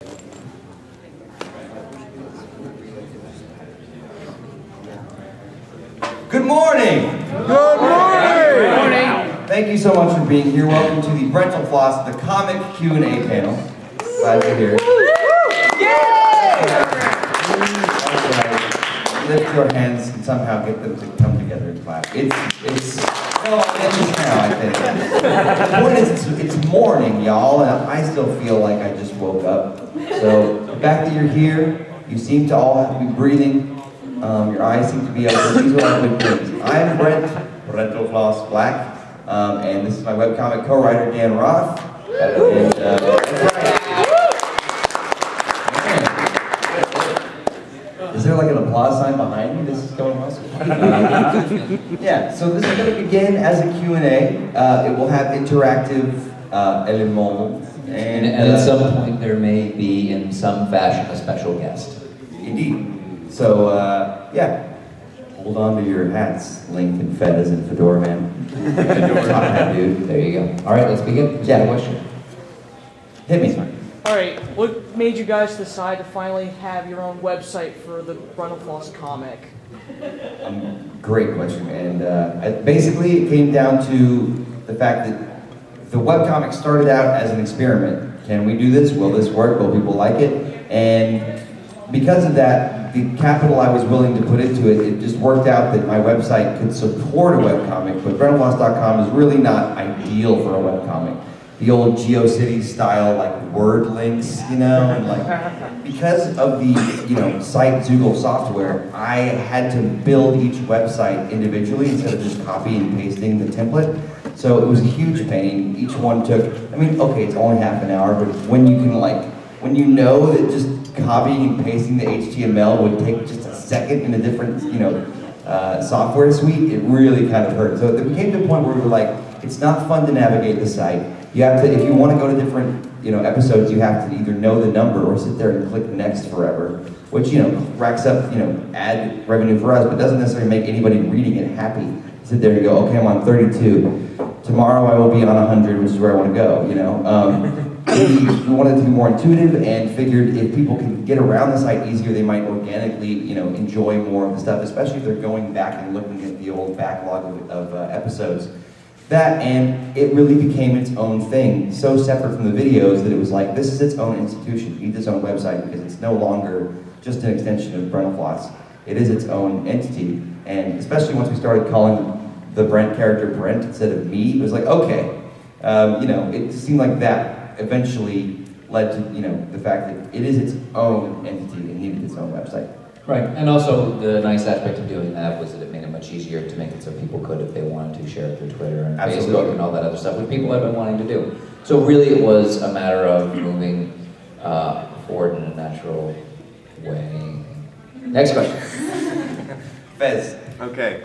Good morning! Good morning! Thank you so much for being here. Welcome to the Brent and Floss, the comic Q&A panel. Glad you're here. Yay! Lift your hands and somehow get them to come together and clap. Well, now, I think. The point is, it's morning, y'all, and I still feel like I just woke up. So, the fact that you're here, you seem to all have to be breathing. Your eyes seem to be open. These are all good things. I'm brentalfloss Black, and this is my webcomic co-writer Dan Roth. And, that's right. Is there like an applause sign behind me? This is going awesome. Yeah, so this is going to begin as a Q&A. It will have interactive elements. And at some point there may be, in some fashion, a special guest. Indeed. So, yeah, hold on to your hats, Link and Fez and Fedora Man. Top hat, dude. There you go. All right, let's begin. Yeah. Question. Hit me. All right, what made you guys decide to finally have your own website for the Brent and Floss comic? Great question, and basically it came down to the fact that the webcomic started out as an experiment. Can we do this? Will this work? Will people like it? And because of that, the capital I was willing to put into it, it just worked out that my website could support a webcomic, but brentalfloss.com is really not ideal for a webcomic. The old GeoCities style, like word links, you know, and like, because of the, you know, site Zoogle software, I had to build each website individually instead of just copying and pasting the template. So it was a huge pain. Each one took, I mean, okay, it's only half an hour, but when you can like, when you know that just copying and pasting the HTML would take just a second in a different, you know, software suite, it really kind of hurt. So we came to a point where we were like, it's not fun to navigate the site. You have to, if you want to go to different, you know, episodes, you have to either know the number or sit there and click next forever, which, you know, racks up, you know, ad revenue for us, but doesn't necessarily make anybody reading it happy. Sit there and go, okay, I'm on 32. Tomorrow I will be on 100, which is where I want to go, you know. We wanted to be more intuitive and figured if people can get around the site easier, they might organically, you know, enjoy more of the stuff, especially if they're going back and looking at the old backlog of episodes. That, and it really became its own thing, so separate from the videos that it was like, this is its own institution. It needs its own website because it's no longer just an extension of Brent and Floss. It is its own entity, and especially once we started calling the Brent character Brent instead of me, it was like, okay, you know, it seemed like that eventually led to, you know, the fact that it is its own entity and needed its own website. Right, and also the nice aspect of doing that was that it made it much easier to make it so people could, if they wanted to, share it through Twitter and Facebook and all that other stuff, which people have been wanting to do. So really it was a matter of moving forward in a natural way. Next question. Fez. Okay.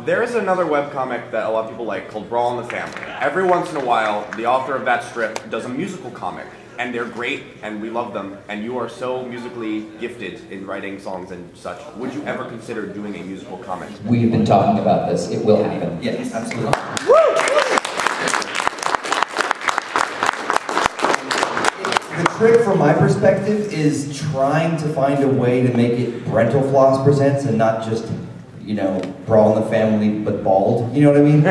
There is another webcomic that a lot of people like called Brawl in the Family. Every once in a while, the author of that strip does a musical comic, and they're great, and we love them, and you are so musically gifted in writing songs and such. Would you ever consider doing a musical comic? We've been talking about this. It will happen. Yes, absolutely. The trick from my perspective is trying to find a way to make it Brentalfloss Presents and not just, you know, Brawl in the Family but bald, you know what I mean?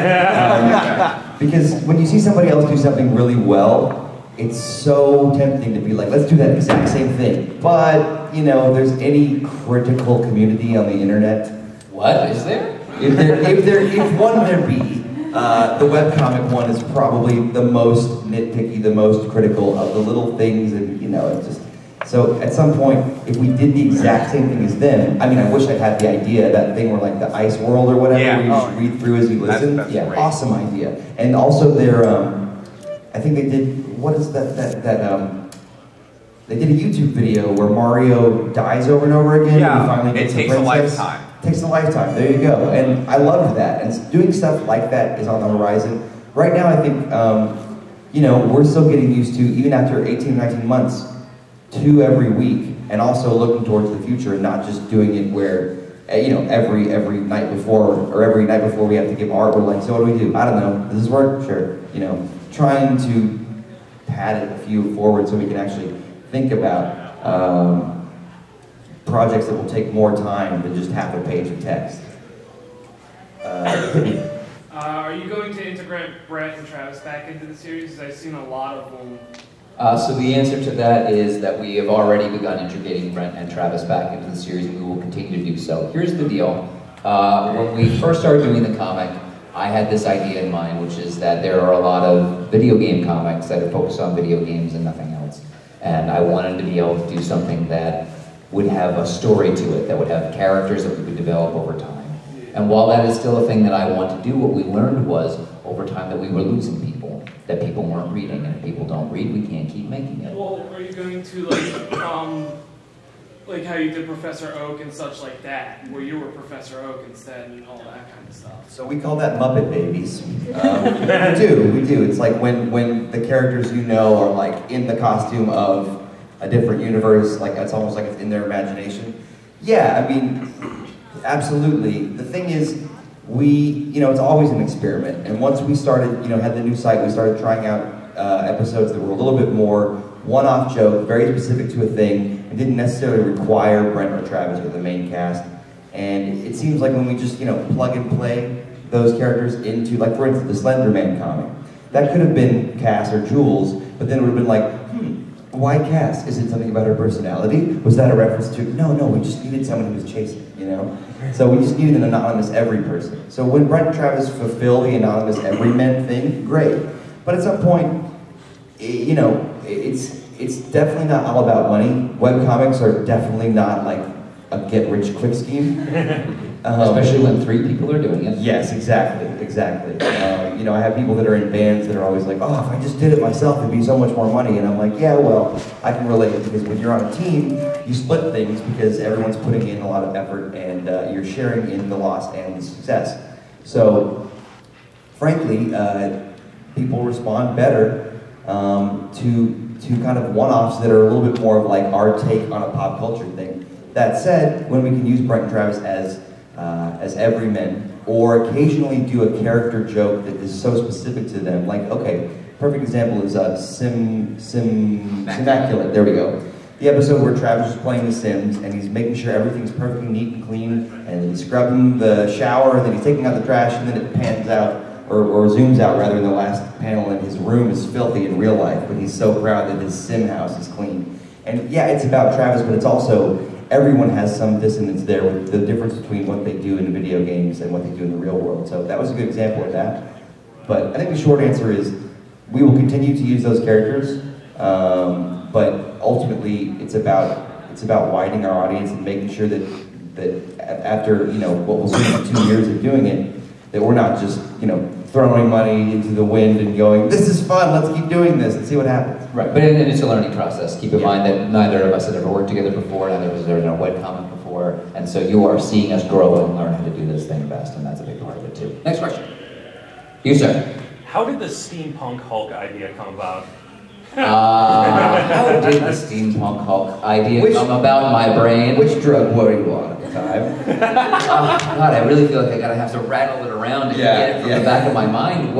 Because when you see somebody else do something really well, it's so tempting to be like, let's do that exact same thing. But, you know, there's any critical community on the internet. What? Is there? If one there be, the webcomic one is probably the most nitpicky, the most critical of the little things, and, you know, it's just, so at some point, if we did the exact same thing as them, I mean, I wish I'd had the idea, that thing where like the Ice World or whatever, where you just read through as you listen. That's yeah, great. Awesome idea. And also their, I think they did, what is that, they did a YouTube video where Mario dies over and over again. Yeah, and he finally gets it takes a lifetime. Takes a lifetime, there you go. And I loved that. And doing stuff like that is on the horizon. Right now, I think, you know, we're still getting used to, even after 18 or 19 months, 2 every week, and also looking towards the future and not just doing it where, you know, every night before, or every night before we have to give art, we're like, so what do we do? I don't know, does this work? Sure. You know, trying to pad it a few forward so we can actually think about projects that will take more time than just half a page of text. Are you going to integrate Brent and Travis back into the series? I've seen a lot of them. So the answer to that is that we have already begun integrating Brent and Travis back into the series, and we will continue to do so. Here's the deal. When we first started doing the comic, I had this idea in mind, which is that there are a lot of video game comics that are focused on video games and nothing else. And I wanted to be able to do something that would have a story to it, that would have characters that we could develop over time. And while that is still a thing that I want to do, what we learned was, over time, that we were losing people, that people weren't reading, and if people don't read, we can't keep making it. Well, are you going to, like how you did Professor Oak and such like that, where you were Professor Oak instead and all that kind of stuff? So we call that Muppet Babies. We do. It's like when the characters you know are like in the costume of a different universe, like it's almost like it's in their imagination. Yeah, I mean, absolutely. The thing is, it's always an experiment. And once we started, had the new site, we started trying out episodes that were a little bit more one-off joke, very specific to a thing, and didn't necessarily require Brent or Travis or the main cast. And it seems like when we just, plug and play those characters into, like for instance, the Slender Man comic, that could have been Cass or Jules, but then it would have been like, why Cass? Is it something about her personality? Was that a reference to, no, we just needed someone who was chasing, So we just needed an anonymous every person. So when Brent and Travis fulfill the anonymous everyman thing, great. But at some point, it's definitely not all about money. Webcomics are definitely not like a get-rich-quick scheme. Especially when 3 people are doing it. Yes, exactly. I have people that are in bands that are always like, oh, if I just did it myself, it'd be so much more money. And I'm like, yeah, well, I can relate, because when you're on a team, you split things because everyone's putting in a lot of effort and you're sharing in the loss and the success. So, frankly, people respond better to kind of one-offs that are a little bit more of like our take on a pop culture thing. That said, when we can use Brent and Travis as everymen, or occasionally do a character joke that is so specific to them, like, okay, perfect example is Simmaculate, there we go. The episode where Travis is playing The Sims, and he's making sure everything's perfectly neat and clean, and he's scrubbing the shower, and then he's taking out the trash, and then it pans out, or zooms out rather in the last panel, and his room is filthy in real life, but he's so proud that his sim house is clean. And yeah, it's about Travis, but it's also, everyone has some dissonance there with the difference between what they do in the video games and what they do in the real world. So that was a good example of that. But I think the short answer is, we will continue to use those characters, but ultimately it's about widening our audience and making sure that after what we'll see in 2 years of doing it, that we're not just throwing money into the wind and going, this is fun, let's keep doing this and see what happens. Right, but it's a learning process. Keep in mind that neither of us had ever worked together before, neither of us had ever done a webcomic before, and so you are seeing us grow and learn how to do this thing best, and that's a big part of it too. Next question. You, sir. How did the steampunk Hulk idea come about? How did the steampunk Hulk idea come about my brain? Which drug were you on at the time? God, I really feel like I gotta have to rattle it around to get it from the back of my mind. It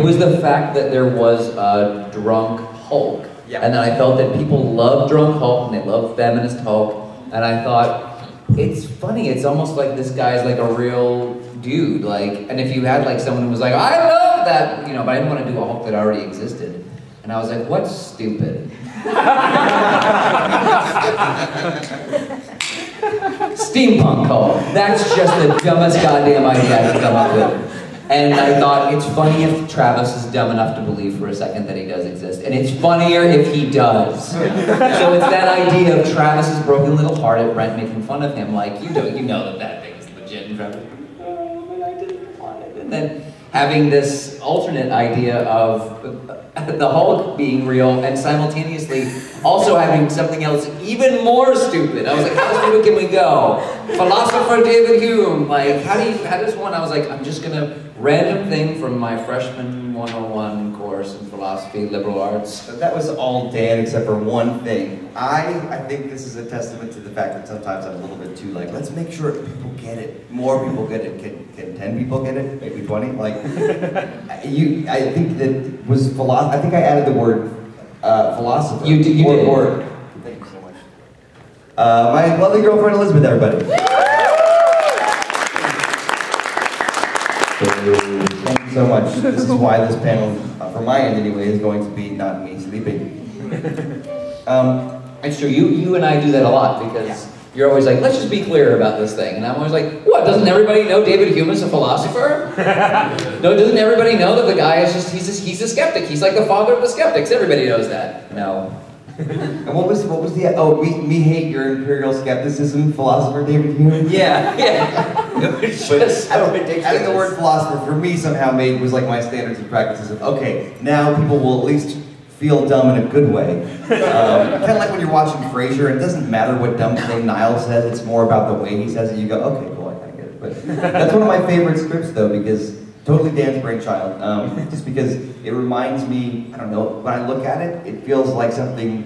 was the fact that there was a drunk Hulk. Yeah. And then I felt that people love drunk Hulk and they love feminist Hulk. And I thought, it's funny, it's almost like this guy's like a real dude. And if you had like someone who was like, I love that, but I didn't want to do a Hulk that already existed. And I was like, what's stupid? Steampunk Hulk. That's just the dumbest goddamn idea I could come up with. And I thought, it's funny if Travis is dumb enough to believe for a second that he does exist. And it's funnier if he does. So it's that idea of Travis's broken little heart at Brent making fun of him, like, you know that thing is legit. And Travis, oh, but I didn't want it. And then having this alternate idea of the Hulk being real and simultaneously also having something else even more stupid. I was like, how stupid can we go? Philosopher David Hume, how does one? I was like, I'm just gonna random thing from my freshman 101 course in philosophy, liberal arts. So that was all Dan except for one thing. I think this is a testament to the fact that sometimes I'm a little bit too let's make sure people get it. More people get it. Can 10 people get it? Maybe 20? I think that was philosophy. I think I added the word philosopher. You did. Or, thank you so much. My lovely girlfriend Elizabeth, everybody. Thank you so much. This is why this panel, from my end anyway, is going to be not me sleeping. It's true. You and I do that a lot because you're always like, let's just be clear about this thing, and I'm always like, what? Doesn't everybody know David Hume's a philosopher? No, doesn't everybody know that the guy is just he's a skeptic? He's like the father of the skeptics. Everybody knows that. No. And what was the me hate your imperial skepticism philosopher David Hume? Yeah. It was just so ridiculous. Adding the word philosopher for me somehow was like my standards and practices of okay, now people will at least feel dumb in a good way. Kind of like when you're watching Frasier, and it doesn't matter what dumb thing Niall says, it's more about the way he says it. You go, okay, cool, I kind of get it. But that's one of my favorite scripts though, because totally Dan's brainchild. Just because it reminds me, I don't know, when I look at it, it feels like something,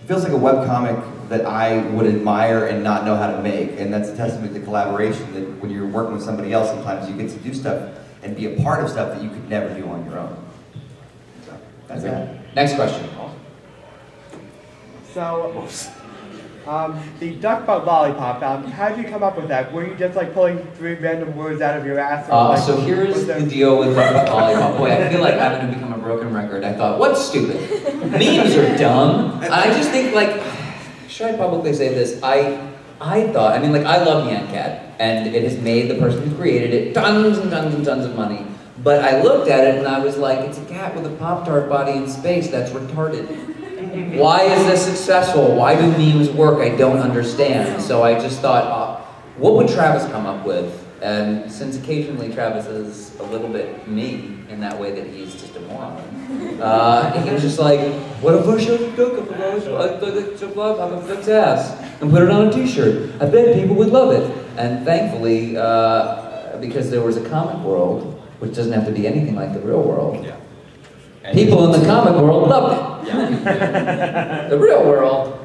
it feels like a webcomic that I would admire and not know how to make. And that's a testament to collaboration, that when you're working with somebody else, sometimes you get to do stuff and be a part of stuff that you could never do on your own. So, that's that. Next question. So, the duck bug lollipop, how did you come up with that? Were you just like pulling 3 random words out of your ass? Or So here's the deal with duck bug lollipop. Boy, I feel like I'm going to become a broken record. I thought, what's stupid? Memes are dumb. And I just think like, should I publicly say this? I thought, I mean like I love Nyan Cat, and it has made the person who created it tons and tons and tons of money. But I looked at it and I was like, it's a cat with a Pop-Tart body in space, that's retarded. Why is this successful? Why do memes work? I don't understand. So I just thought, what would Travis come up with? And since occasionally Travis is a little bit me in that way that he's just a moron, he was just like, what if I showed a duck up a duck's ass and put it on a t-shirt? I bet people would love it. And thankfully, because there was a comic world, which doesn't have to be anything like the real world. Yeah. People in the comic world loved it. Yeah. The real world.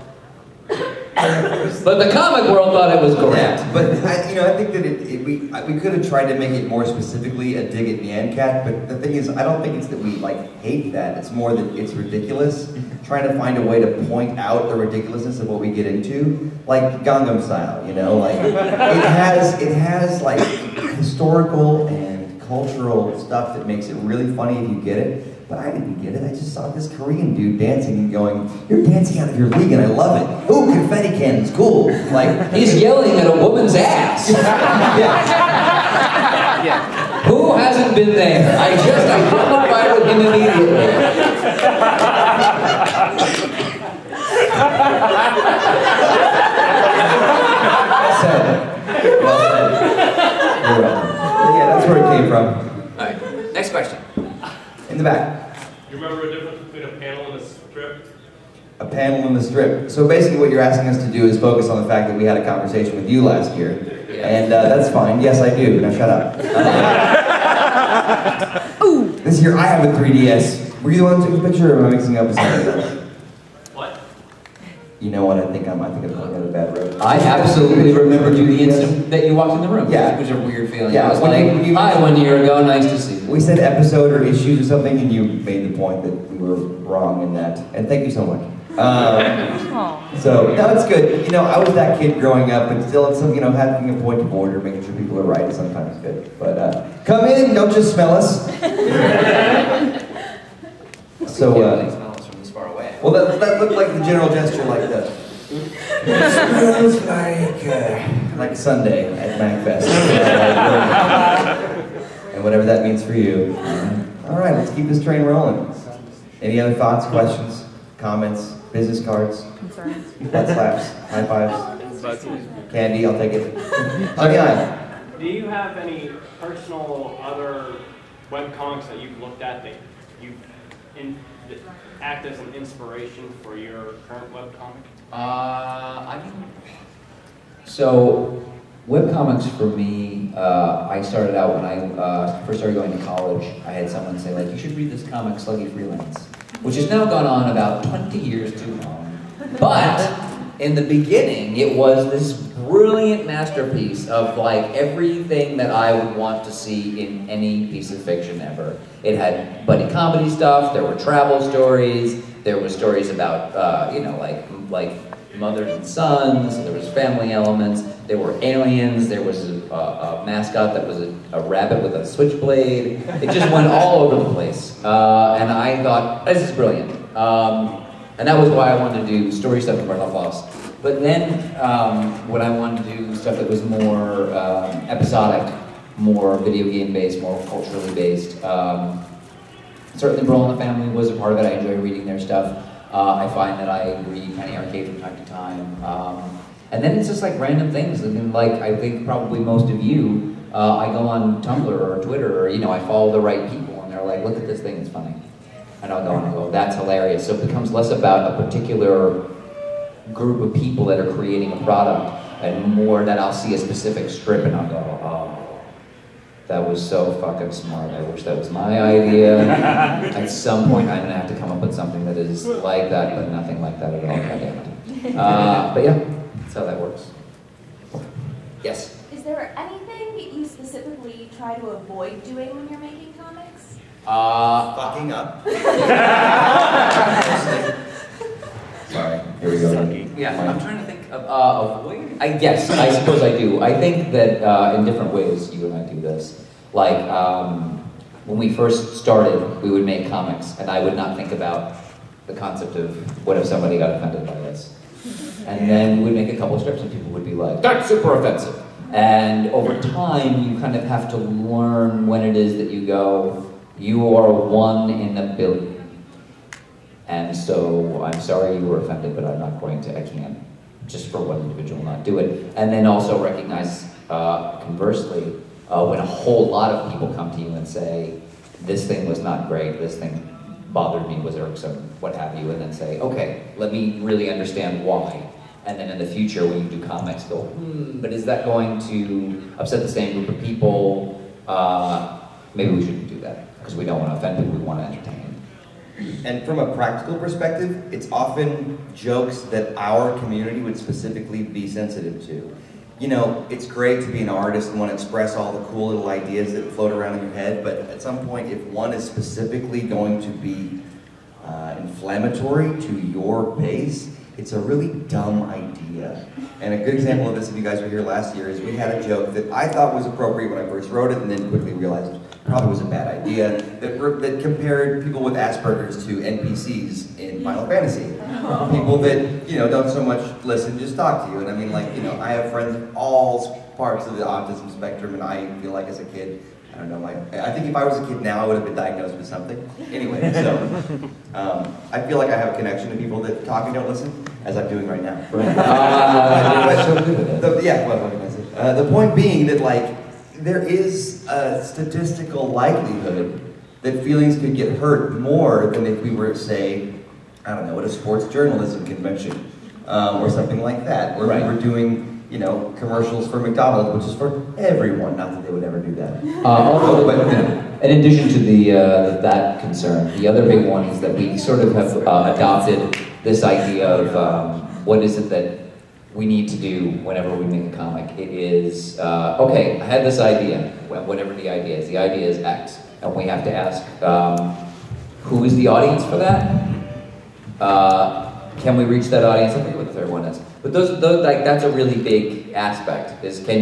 But the comic world thought it was great. Yeah, but I think that we could have tried to make it more specifically a dig at Nyan Cat, but the thing is, I don't think it's that we like hate that. It's more that it's ridiculous. Trying to find a way to point out the ridiculousness of what we get into, like Gangnam Style. Like it has like historical and cultural stuff that makes it really funny if you get it. But I didn't get it. I just saw this Korean dude dancing and going, "You're dancing out of your league," and I love it. Ooh, confetti cannons, cool. Like he's yelling at a woman's ass. Yeah. Who hasn't been there? I identified with him immediately. Well said. You're welcome. Yeah, that's where it came from. All right. Next question. In the back. Do you remember a difference between a panel and a strip? A panel and a strip. So basically what you're asking us to do is focus on the fact that we had a conversation with you last year. And that's fine. Yes, I do. Now shut up. This year I have a 3DS. Were you the one who took the picture, or am I mixing up with something else? What? You know what? I think I'm going down a bad road. I absolutely remembered you the instant that you walked in the room. Yeah. It was a weird feeling. Yeah, I was like, hi, 1 year ago, nice to see you. We said episode or issues or something, and you made the point that we were wrong in that. And thank you so much. So, no, it's good. I was that kid growing up, and still, it's having a point of order, making sure people are right is sometimes good. But come in, don't just smell us. So, smell us from this far away. well, that looked like the general gesture, like the. It smells like Sunday at MAGFest. And whatever that means for you. All right, let's keep this train rolling. Any other thoughts, questions, comments, business cards, Concerns. butt slaps, high fives, candy? I'll take it. On the aisle. Do you have any personal other webcomics that you've looked at that that act as an inspiration for your current webcomic? So, webcomics for me, I started out when I first started going to college. I had someone say, like, you should read this comic, Sluggy Freelance, which has now gone on about 20 years too long. But in the beginning, it was this brilliant masterpiece of like everything that I would want to see in any piece of fiction ever. It had buddy comedy stuff, there were travel stories, There was stories about, you know, like mothers and sons. There was family elements. There were aliens. There was a mascot that was a rabbit with a switchblade. It just went all over the place. And I thought, this is brilliant. And that was why I wanted to do story stuff with Brent and Dan. But then, when I wanted to do stuff that was more episodic, more video game based, more culturally based, certainly Brawl in the Family was a part of it. I enjoy reading their stuff. I find that I read Penny Arcade from time to time. And then it's just like random things. I mean, like, I think probably most of you, I go on Tumblr or Twitter, or, you know, I follow the right people, and they're like, look at this thing, it's funny. And I'll go and I go, that's hilarious. So it becomes less about a particular group of people that are creating a product, and more that I'll see a specific strip and I'll go, oh, that was so fucking smart. I wish that was my idea. At some point I'm gonna have to come up with something that is like that, but nothing like that at all. God damn it. But yeah, that's how that works. Yes? Is there anything you specifically try to avoid doing when you're making comics? Fucking up. Sorry, here we go. Yeah, I'm trying to think of avoid. Yes, I suppose I do. I think that in different ways you and I do this. Like when we first started, we would make comics, and I would not think about the concept of what if somebody got offended by this. And then we'd make a couple strips, and people would be like, "That's super offensive." And over time, you kind of have to learn when it is that you go, you are one in a billion. And so, I'm sorry you were offended, but I'm not going to, I can't, just for one individual, not do it. And then also recognize, conversely, when a whole lot of people come to you and say, this thing was not great, this thing bothered me, was irksome, what have you, and then say, okay, let me really understand why. And then in the future, when you do comics, go, but is that going to upset the same group of people? Maybe we shouldn't do that, because we don't want to offend people, we want to entertain. And from a practical perspective, it's often jokes that our community would specifically be sensitive to. You know, it's great to be an artist and want to express all the cool little ideas that float around in your head, but at some point, if one is specifically going to be inflammatory to your base, it's a really dumb idea. And a good example of this, if you guys were here last year, is we had a joke that I thought was appropriate when I first wrote it, and then quickly realized probably was a bad idea, that compared people with Asperger's to NPCs in Final Fantasy. People that, you know, don't so much listen, just talk to you. And I mean, like, you know, I have friends of all parts of the autism spectrum, and I feel like as a kid, I don't know, I think if I was a kid now, I would have been diagnosed with something. Anyway, so I feel like I have a connection to people that talk and don't listen, as I'm doing right now. The point being that, like, there is a statistical likelihood that feelings could get hurt more than if we were, say, I don't know, at a sports journalism convention or something like that, where we were doing, you know, commercials for McDonald's, which is for everyone. Not that they would ever do that. In addition to the that concern, the other big one is that we sort of have adopted this idea of what is it that we need to do whenever we make a comic. It is, okay, I had this idea, whatever the idea is. The idea is X, and we have to ask, who is the audience for that? Can we reach that audience? I forget what the third one is. But those like, that's a really big aspect, is can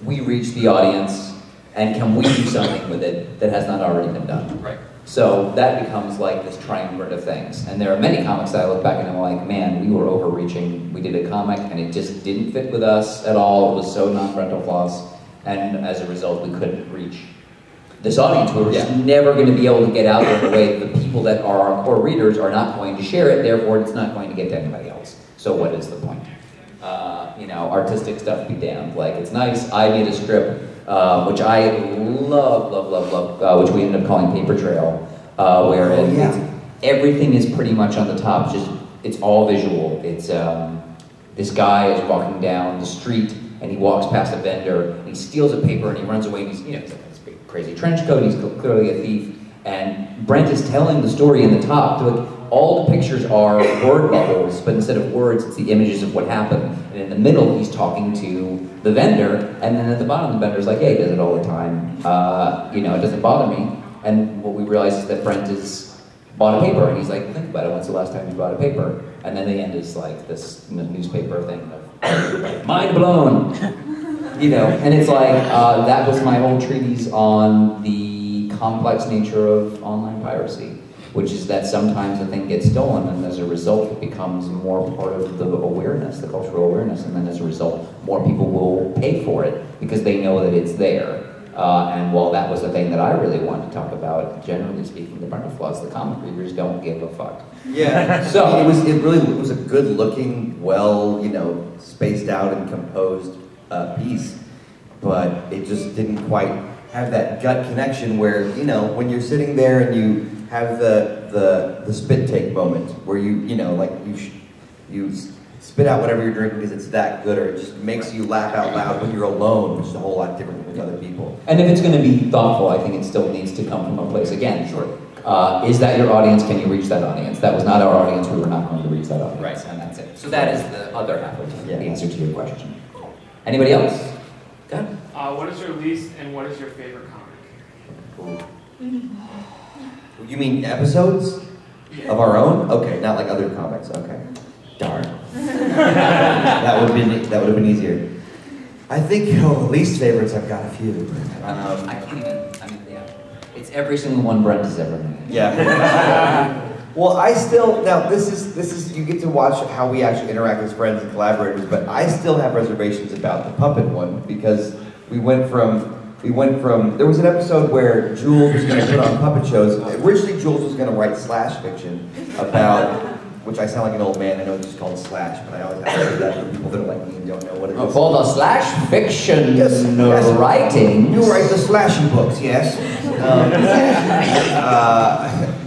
we reach the audience, and can we do something with it that has not already been done? Right. So that becomes like this triumvirate of things. And there are many comics that I look back and I'm like, man, we were overreaching. We did a comic and it just didn't fit with us at all. It was so non-brentalfloss. And as a result, we couldn't reach this audience. We were just never going to be able to get out there the way the people that are our core readers are not going to share it. Therefore, it's not going to get to anybody else. So what is the point? You know, artistic stuff be damned. Like, it's nice. I made a script which I love, which we ended up calling Paper Trail, where everything is pretty much on the top. It's all visual. It's this guy is walking down the street and he walks past a vendor and he steals a paper and he runs away and he's, you know, he's like this big crazy trench coat. He's clearly a thief. And Brent is telling the story in the top. All the pictures are word bubbles, but instead of words, it's the images of what happened. And in the middle, he's talking to the vendor, and then at the bottom, the vendor's like, "Hey, he does it all the time. You know, it doesn't bother me." And what we realize is that Brent is bought a paper, and he's like, think about it, when's the last time you bought a paper? And then the end is like this newspaper thing of, mind blown! You know, and it's like, that was my whole treatise on the complex nature of online piracy, which is that sometimes a thing gets stolen, and as a result, it becomes more part of the awareness, the cultural awareness, and then as a result, more people will pay for it because they know that it's there. And while that was the thing that I really wanted to talk about, generally speaking, the brentalfloss, the comic readers don't give a fuck. Yeah. So it really was a good-looking, well, you know, spaced out and composed piece, but it just didn't quite have that gut connection where, you know, when you're sitting there and you have the spit take moment where you know, like you spit out whatever you're drinking because it's that good, or it just makes you laugh out loud when you're alone, which is a whole lot different than with other people. And if it's going to be thoughtful, I think it still needs to come from a place, again, Sure. Is that your audience? Can you reach that audience? That was not our audience. We were not going to reach that audience. Right. And that's it. So that is the other half of the Yeah. answer to your question. Anybody else? Go ahead. What is your least and what is your favorite comic? You mean episodes of our own? Okay, not like other comics. Okay, darn. that would have been easier. I think least favorites. I've got a few. I can't even. I mean, yeah. It's every single one Brent has ever made. Yeah. Well, I still, now this is, you get to watch how we actually interact as friends and collaborators, but I still have reservations about the puppet one, because we went from, there was an episode where Jules was going to put on puppet shows. Originally, Jules was going to write slash fiction about, which I sound like an old man, I know it's just called slash, but I always have to say that for people that are like me and don't know what it is. For the slash fiction Yes. writing. You write the slashy books, yes.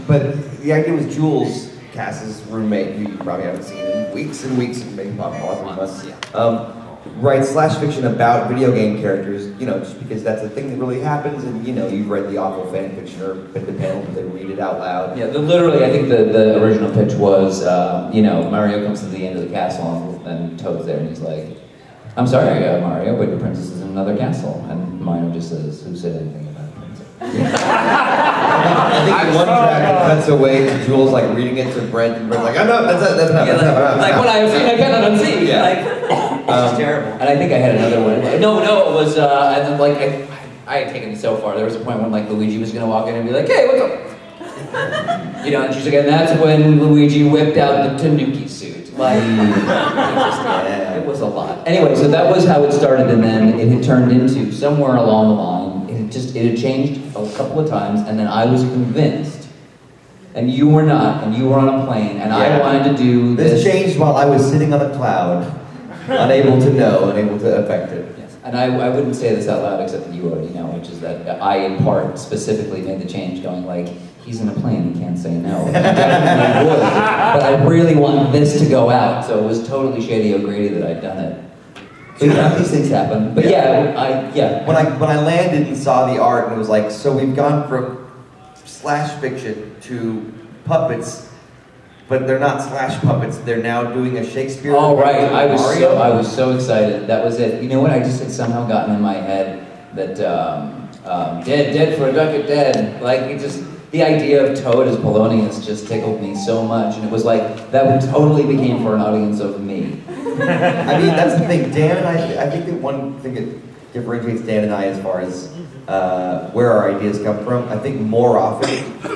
But the idea was Jules, Cass's roommate, who you probably haven't seen in weeks and weeks, and maybe possibly months, writes slash fiction about video game characters, you know, just because that's a thing that really happens, and you know, you've read the awful fan fiction or been to panels where they read it out loud. Yeah, literally, I think the original pitch was, you know, Mario comes to the end of the castle, and Toad's there, and he's like, I'm sorry, Mario, but your princess is in another castle. And Mario just says, who said anything about a princess? I think in one track it cuts away to Jules like reading it to Brent, and Brent's like, I'm not, that's not. Like what I have seen, I cannot unsee. Yeah. Like, it's terrible. And I think I had another one. No, it was, and like, I had taken it so far. There was a point when like Luigi was gonna walk in and be like, hey, what's up? You know, and she's like, and that's when Luigi whipped out the Tanuki suit. Like, it was a lot. Anyway, so that was how it started, and then it had turned into, somewhere along the line, it had changed a couple of times, and then I was convinced, and you were not, and you were on a plane, and I wanted to do this. This changed while I was sitting on a cloud, unable to know, unable to affect it. Yes. And I wouldn't say this out loud, except that you already know, which is that I, in part, specifically made the change, going like, he's in a plane, he can't say no. And I definitely would, but I really want this to go out, so it was totally Shady O'Grady that I'd done it. So yeah, these things happen. But When I landed and saw the art, and it was like, so we've gone from slash fiction to puppets, but they're not slash puppets, they're now doing a Shakespeare. Oh right, I was so excited. That was it. You know what, I just had somehow gotten in my head that dead for a ducat dead. Like, it just, the idea of Toad as Polonius just tickled me so much, and it was like, that totally became for an audience of me. I mean, that's the thing. Dan and I think that one thing that differentiates Dan and I as far as where our ideas come from, I think more often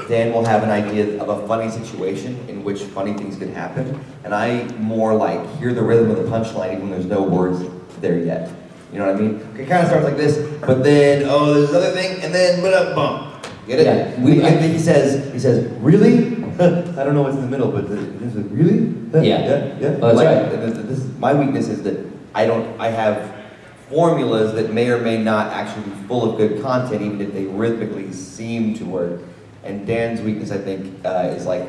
Dan will have an idea of a funny situation in which funny things can happen, and I more like hear the rhythm of the punchline even when there's no words there yet. You know what I mean? It kind of starts like this, but then, oh, there's another thing, and then, bump. Get it? Yeah. I think he says, really? I don't know what's in the middle, but this is really? Yeah. Oh, that's right. My weakness is that I have formulas that may or may not actually be full of good content, even if they rhythmically seem to work. And Dan's weakness, I think, is like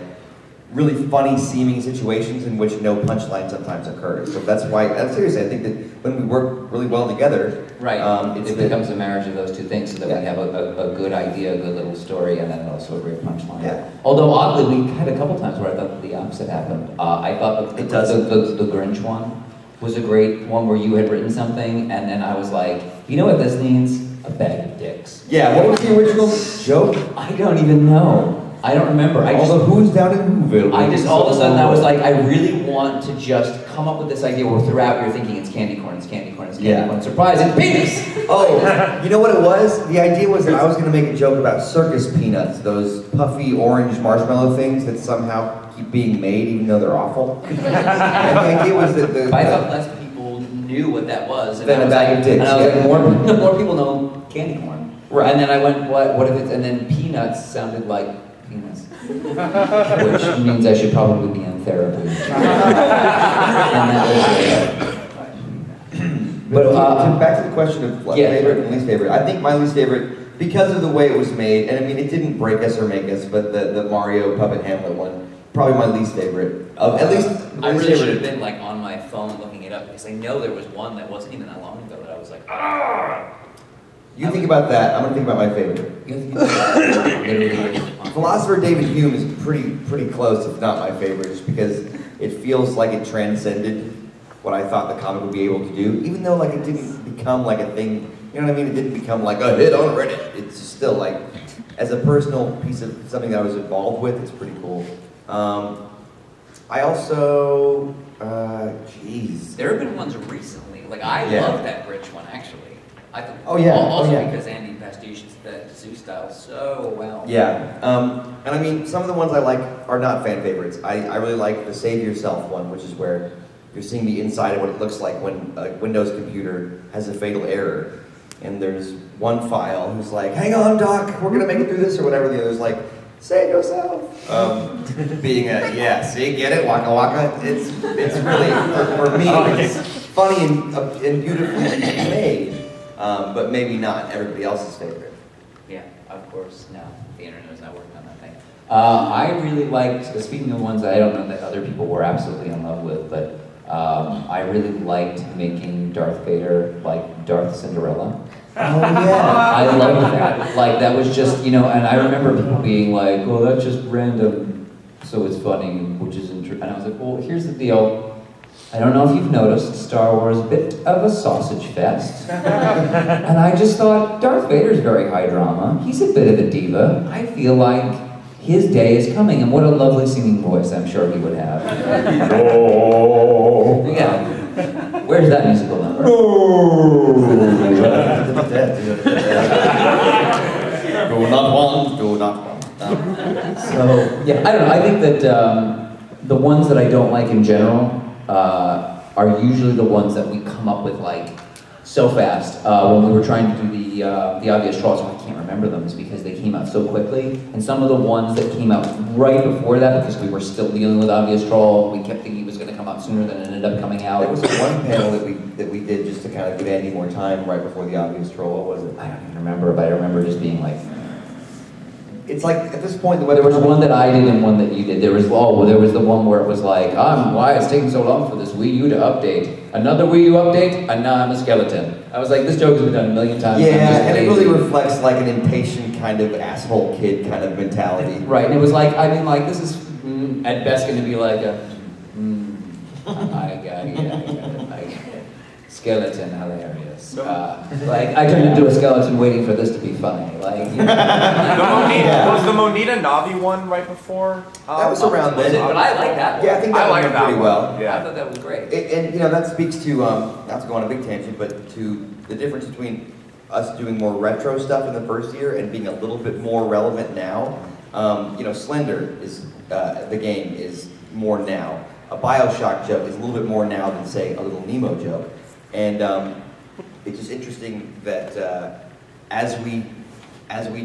really funny seeming situations in which no punchline sometimes occurs. So that's why, seriously, I think that when we work really well together, right, it becomes a marriage of those two things, so that we have a good idea, a good little story, and then also a great punchline. Yeah. Although oddly, we had a couple times where I thought that the opposite happened. I thought that the Grinch one was a great one where you had written something, and then I was like, you know what this needs? A bag of dicks. Yeah, what was the original joke? I don't even know. I don't remember. Although who's down in Whoville? I just, all of a sudden, I was like, I really want to just come up with this idea where throughout you're thinking it's candy corn, it's candy corn, it's candy corn. Surprise, it's penis! Oh, you know what it was? The idea was that I was going to make a joke about circus peanuts, those puffy orange marshmallow things that somehow keep being made even though they're awful. And the idea was that I thought less people knew what that was. And Then I was about like, your dicks, and I was yeah. like, more people know candy corn. Right. And then I went, what if it's, and then peanuts sounded like penis. Which means I should probably be in therapy. And that was But back to the question of favorite and least favorite. I think my least favorite, because of the way it was made, and I mean it didn't break us or make us, but the Mario Puppet Hamlet one, probably my least favorite. At least I really should have been like on my phone looking it up because I know there was one that wasn't even that long ago that I was like, ah. You think about that, I'm gonna think about my favorite. Philosopher David Hume is pretty close, if not my favorite, just because it feels like it transcended what I thought the comic would be able to do, even though like it didn't become like a thing, you know what I mean? It didn't become like a hit on Reddit. It's just still like, as a personal piece of something that I was involved with, it's pretty cool. I also, There have been ones recently, like I love that Rich one actually. I thought, also because Andy pastiches that Zoo style so well. Yeah, and I mean, some of the ones I like are not fan favorites. I really like the Save Yourself one, which is where you're seeing the inside of what it looks like when a Windows computer has a fatal error. And there's one file who's like, hang on, Doc, we're gonna make it through this, or whatever. The other's like, save yourself. Being see, get it, waka waka. It's really, for me, it's funny and beautifully made, but maybe not everybody else's favorite. Yeah, of course, no, the internet is not working on that thing. I really liked, speaking of ones that I don't know that other people were absolutely in love with, but I really liked making Darth Vader like Darth Cinderella. Oh yeah. I loved that. Like that was just, and I remember people being like, well, that's just random, so it's funny, which isn't true. And I was like, well, here's the deal. I don't know if you've noticed, Star Wars, a bit of a sausage fest. And I just thought, Darth Vader's very high drama. He's a bit of a diva. I feel like his day is coming, and what a lovely singing voice I'm sure he would have. Yeah. Where's that musical number? Do not want, do not want. So, yeah, I don't know. I think that the ones that I don't like in general are usually the ones that we come up with like so fast. When we were trying to do the obvious trolls, I can't remember them, is because they came out so quickly. And some of the ones that came out right before that, because we were still dealing with obvious troll, we kept thinking it was going to come out sooner than it ended up coming out. There was one panel that we did just to kind of give Andy more time right before the obvious troll. What was it? I don't even remember, but I remember just being like, it's like at this point there was one that I did and one that you did. There was the one where it was like, why it's taking so long for this Wii U to update? Another Wii U update, and now I'm a skeleton. I was like, this joke has been done a million times. Yeah, and it really reflects like an impatient kind of asshole kid kind of mentality. Right, and it was like, I mean, like this is at best going to be like a, I got it. Skeleton, hilarious. Like, I turned into a skeleton waiting for this to be funny. Like, Was the Monita Navi one right before? That was around then. But I like that one. Yeah, I think that went pretty well. Yeah. I thought that was great. And that speaks to, not to go on a big tangent, but to the difference between us doing more retro stuff in the first year and being a little bit more relevant now. Slender is, the game is more now. A BioShock joke is a little bit more now than, say, a Little Nemo joke. And it's just interesting that as we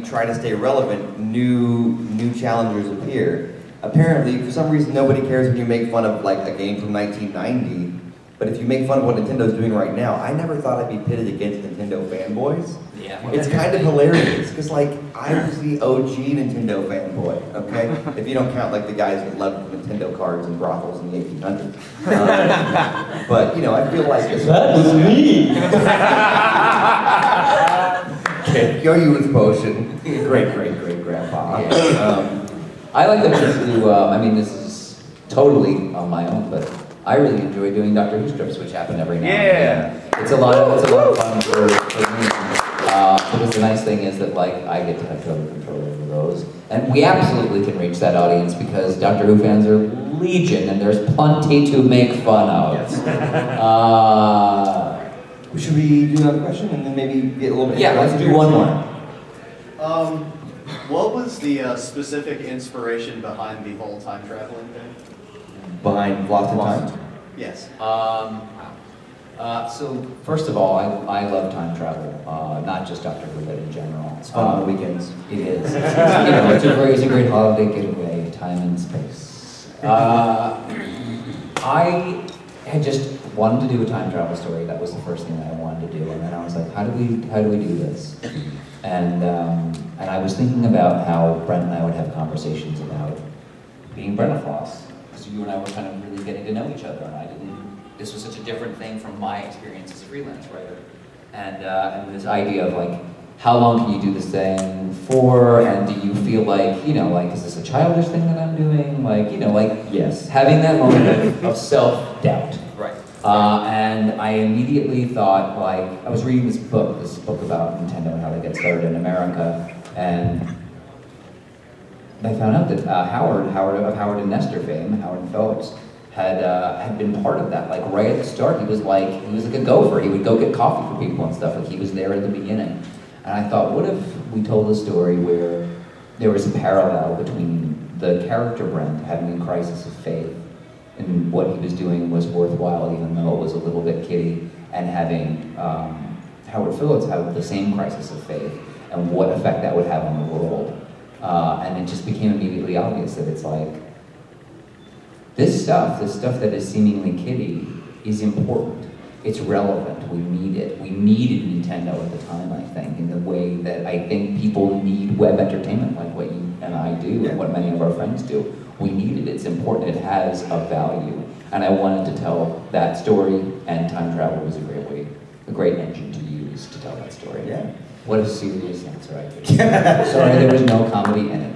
try to stay relevant, new challengers appear. Apparently, for some reason, nobody cares when you make fun of like a game from 1990. But if you make fun of what Nintendo's doing right now, I never thought I'd be pitted against Nintendo fanboys. Yeah. It's kind of hilarious, because like, I was the OG Nintendo fanboy, okay? If you don't count like the guys that loved Nintendo cards and brothels in the 1800s. But, I feel like... That was me! Your youth potion. Great-great-great-grandpa. Yeah. I like the people who, this is totally on my own, but I really enjoy doing Doctor Who strips, which happen every now and then. It's a lot of fun for me. Because the nice thing is that like I get to have total control over those. And we absolutely can reach that audience because Doctor Who fans are legion and there's plenty to make fun of. Yes. Should we do another question and then maybe get a little bit? Yeah, let's do one more. What was the specific inspiration behind the whole time traveling thing? Behind Lost in Time? Yes. So first of all, I love time travel, not just Doctor Who, but in general. It's fun on the weekends. It is. It's a great holiday getaway, time and space. I had just wanted to do a time travel story. That was the first thing that I wanted to do, and then I was like, how do we do this? And I was thinking about how Brent and I would have conversations about being brentalfloss, because you and I were kind of really getting to know each other, and this was such a different thing from my experience as a freelance writer. And this idea of like, how long can you do this thing for, and do you feel like, is this a childish thing that I'm doing? Yes. Having that moment of self-doubt. Right. And I immediately thought, I was reading this book about Nintendo and how they get started in America, and I found out that Howard and Nestor fame, Howard and Phillips, had been part of that. Like right at the start, he was like a gopher. He would go get coffee for people and stuff. Like he was there at the beginning. And I thought, what if we told a story where there was a parallel between the character Brent having a crisis of faith and what he was doing was worthwhile, even though it was a little bit kiddie, and having Howard Phillips have the same crisis of faith and what effect that would have on the world. And it just became immediately obvious that it's like, this stuff that is seemingly kiddie is important. It's relevant. We need it. We needed Nintendo at the time, I think, in the way that I think people need web entertainment like what you and I do and what many of our friends do. We need it. It's important. It has a value. And I wanted to tell that story, and time travel was a great engine to use to tell that story. Yeah. What a serious answer I gave. Sorry, there was no comedy in it.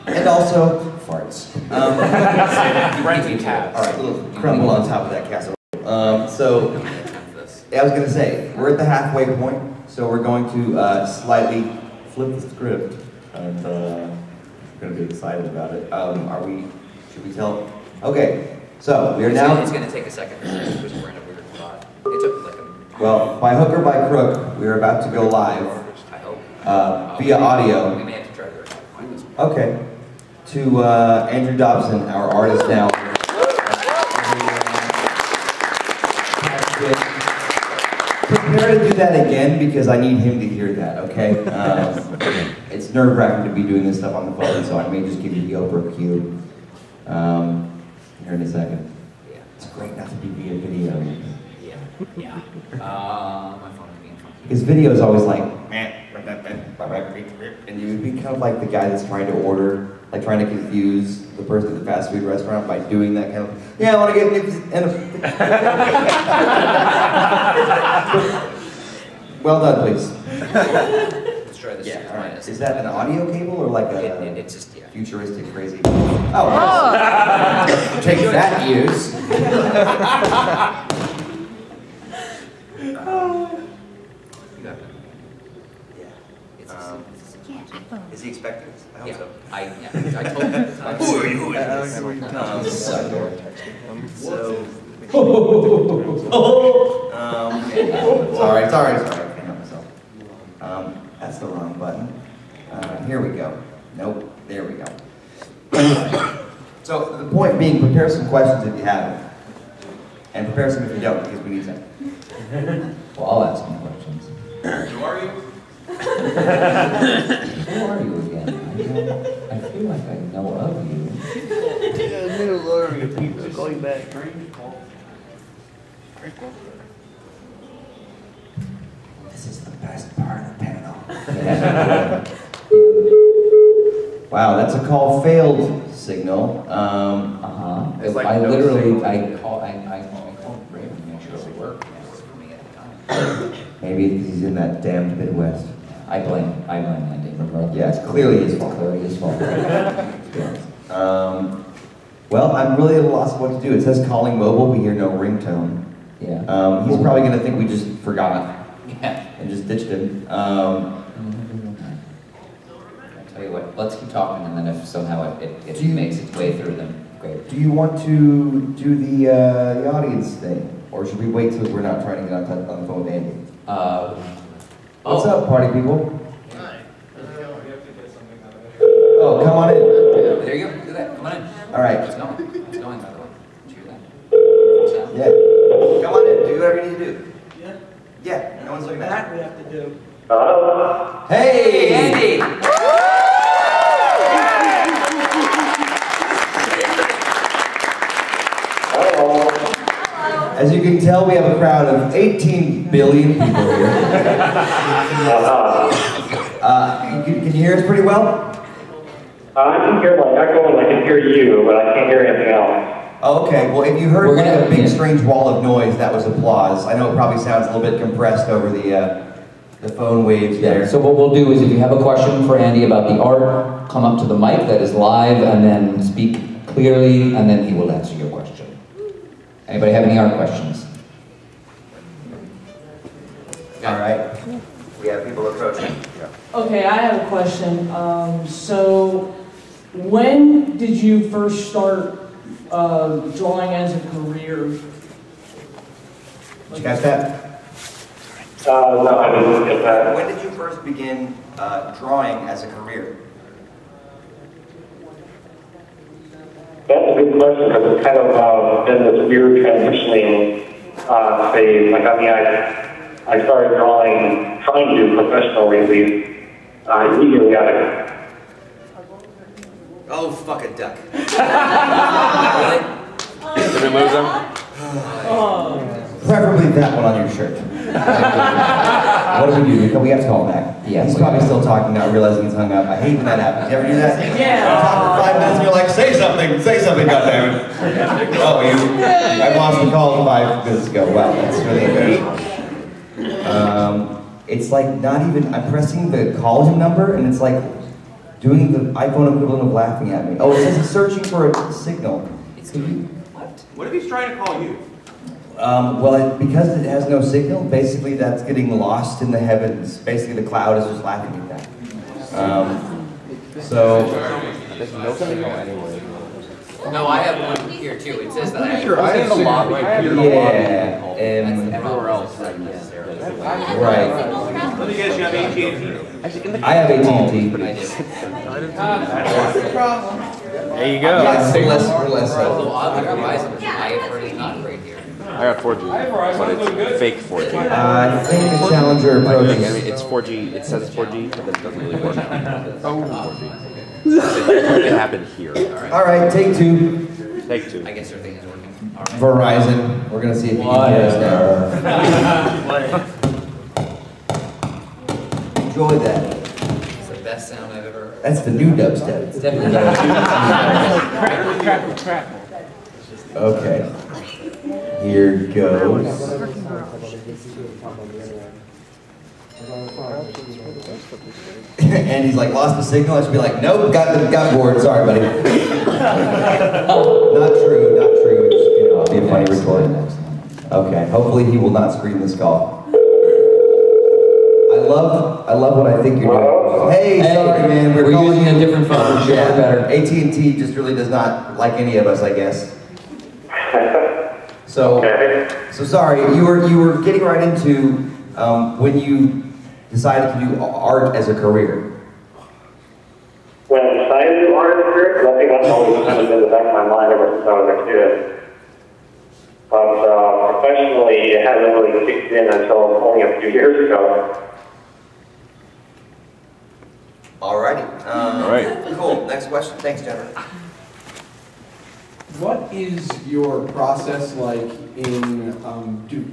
And also, farts. Brent and tabs. All right, a little crumble on top of that casserole. I was going to say, we're at the halfway point, so we're going to slightly flip the script, and we're going to be excited about it. Should we tell? Okay, so we are now... It's going to take a second because we're in a weird spot. It took like a... Well, by hook or by crook, we are about to go live. I hope. Via audio. We may have to try to find this one. Okay. To Andrew Dobson, our artist now. Prepare to do that again because I need him to hear that, okay? It's nerve-wracking to be doing this stuff on the phone, so I may just give you the Oprah cue here in a second. Yeah. It's great not to be via video. Yeah. My phone is being funky. Because video is always like, and you would be kind of like the guy that's trying to order, like trying to confuse the person at the fast food restaurant by doing that kind of, I want to get well done, please. Let's try this. Yeah, all right. Is that an audio cable or like a it's just, futuristic crazy? Oh, take that, use. Is he expecting this? I hope so. I told him at the time. Who are you? Sorry, I can't help myself. That's the wrong button. Here we go. Nope, there we go. So the point being, prepare some questions if you have them. And prepare some if you don't, because we need some. Well, I'll ask some questions. Who are you? Who are you again? I feel like I know of you. Going back. This is the best part of the panel. Wow, that's a call failed signal. It's like I no literally, signal. I called Raven to make sure it worked. For me at the time. Maybe because he's in that damned Midwest. I blame Andy. Yeah, it's clearly his fault. Clearly his fault. Well, I'm really at a loss of what to do. It says calling mobile, we hear no ringtone. Yeah. He's probably going to think we just forgot Yeah. and just ditched him. I'll tell you what. let's keep talking, and then if somehow it makes its way through them, great. Do you want to do the audience thing? Or should we wait till we're not trying to get on the phone with Andy? What's up, party people? Oh, come on in. There you go, do that, come on in. All right. It's going, by the way. Did you hear that? Yeah. Come on in, do whatever you need to do. Yeah? Yeah, no one's looking at That we have to do. Hey! Andy! As you can tell, we have a crowd of 18 billion people here. Can you hear us pretty well? I can hear my echo and I can hear you, but I can't hear anything else. Oh, okay, well if you heard like a big strange wall of noise, that was applause. I know it probably sounds a little bit compressed over the phone waves there. So what we'll do is if you have a question for Andy about the art, come up to the mic that is live and then speak clearly and then he will answer your question. Anybody have any art questions? All right. We have people approaching. Okay, I have a question. So, when did you first start drawing as a career? Did you catch that? No, I didn't get that. When did you first begin drawing as a career? That's a good question because it's kind of been this weird transitioning phase. Like, I mean, I started drawing, trying to do professionally at least, immediately out of. Oh, fuck a duck. Did we lose him? Preferably that one on your shirt. What do we do? We have to call him back. Yeah. He's probably still talking, not realizing he's hung up. I hate when that happens. You ever do that? Yeah. You talk for 5 minutes and you're like, say something, goddammit. Oh, I lost the call 5 minutes ago. Wow, that's really embarrassing. It's like not even, I'm pressing the call him number and it's like doing the iPhone equivalent of laughing at me. Oh, it says it's searching for a signal. What if he's trying to call you? Well, because it has no signal, basically that's getting lost in the heavens. Basically the cloud is just laughing at that. So... There's no signal anyway. No, I have one here too. It says that I have I have the lobby. Yeah, everywhere else. right. Let me guess, you have AT&T? I have AT&T. There you go. We're less Although oddly, Verizon, I have heard is not great here. I got 4G, but it's fake 4G. I think the Challenger approaches. I mean, it's 4G, it says it's 4G, but then it doesn't really work. Oh, 4G. It happened here. All right, take 2. Take 2. I guess their thing is working. All right. Verizon. We're gonna see if you can hear us now. Enjoy that. It's the best sound I've ever heard. That's the new dubstep. It's definitely better. Okay. Here goes. And he's like, lost the signal. I should be like, nope, got bored. Sorry, buddy. Not true. Just, be a funny retort. Okay. Hopefully he will not screen this call. I love what I think you're doing. Hey, sorry, man. We're using a different phone. Sure, better. AT&T just really does not like any of us, I guess. So sorry. You were getting right into when you decided to do art as a career. When I decided to do art as a career, because I think that's always kind of been in the back of my mind ever since I was a kid. But professionally, it hasn't really kicked in until only a few years ago. Alrighty. All right. Cool. Next question. Thanks, Jennifer. What is your process like in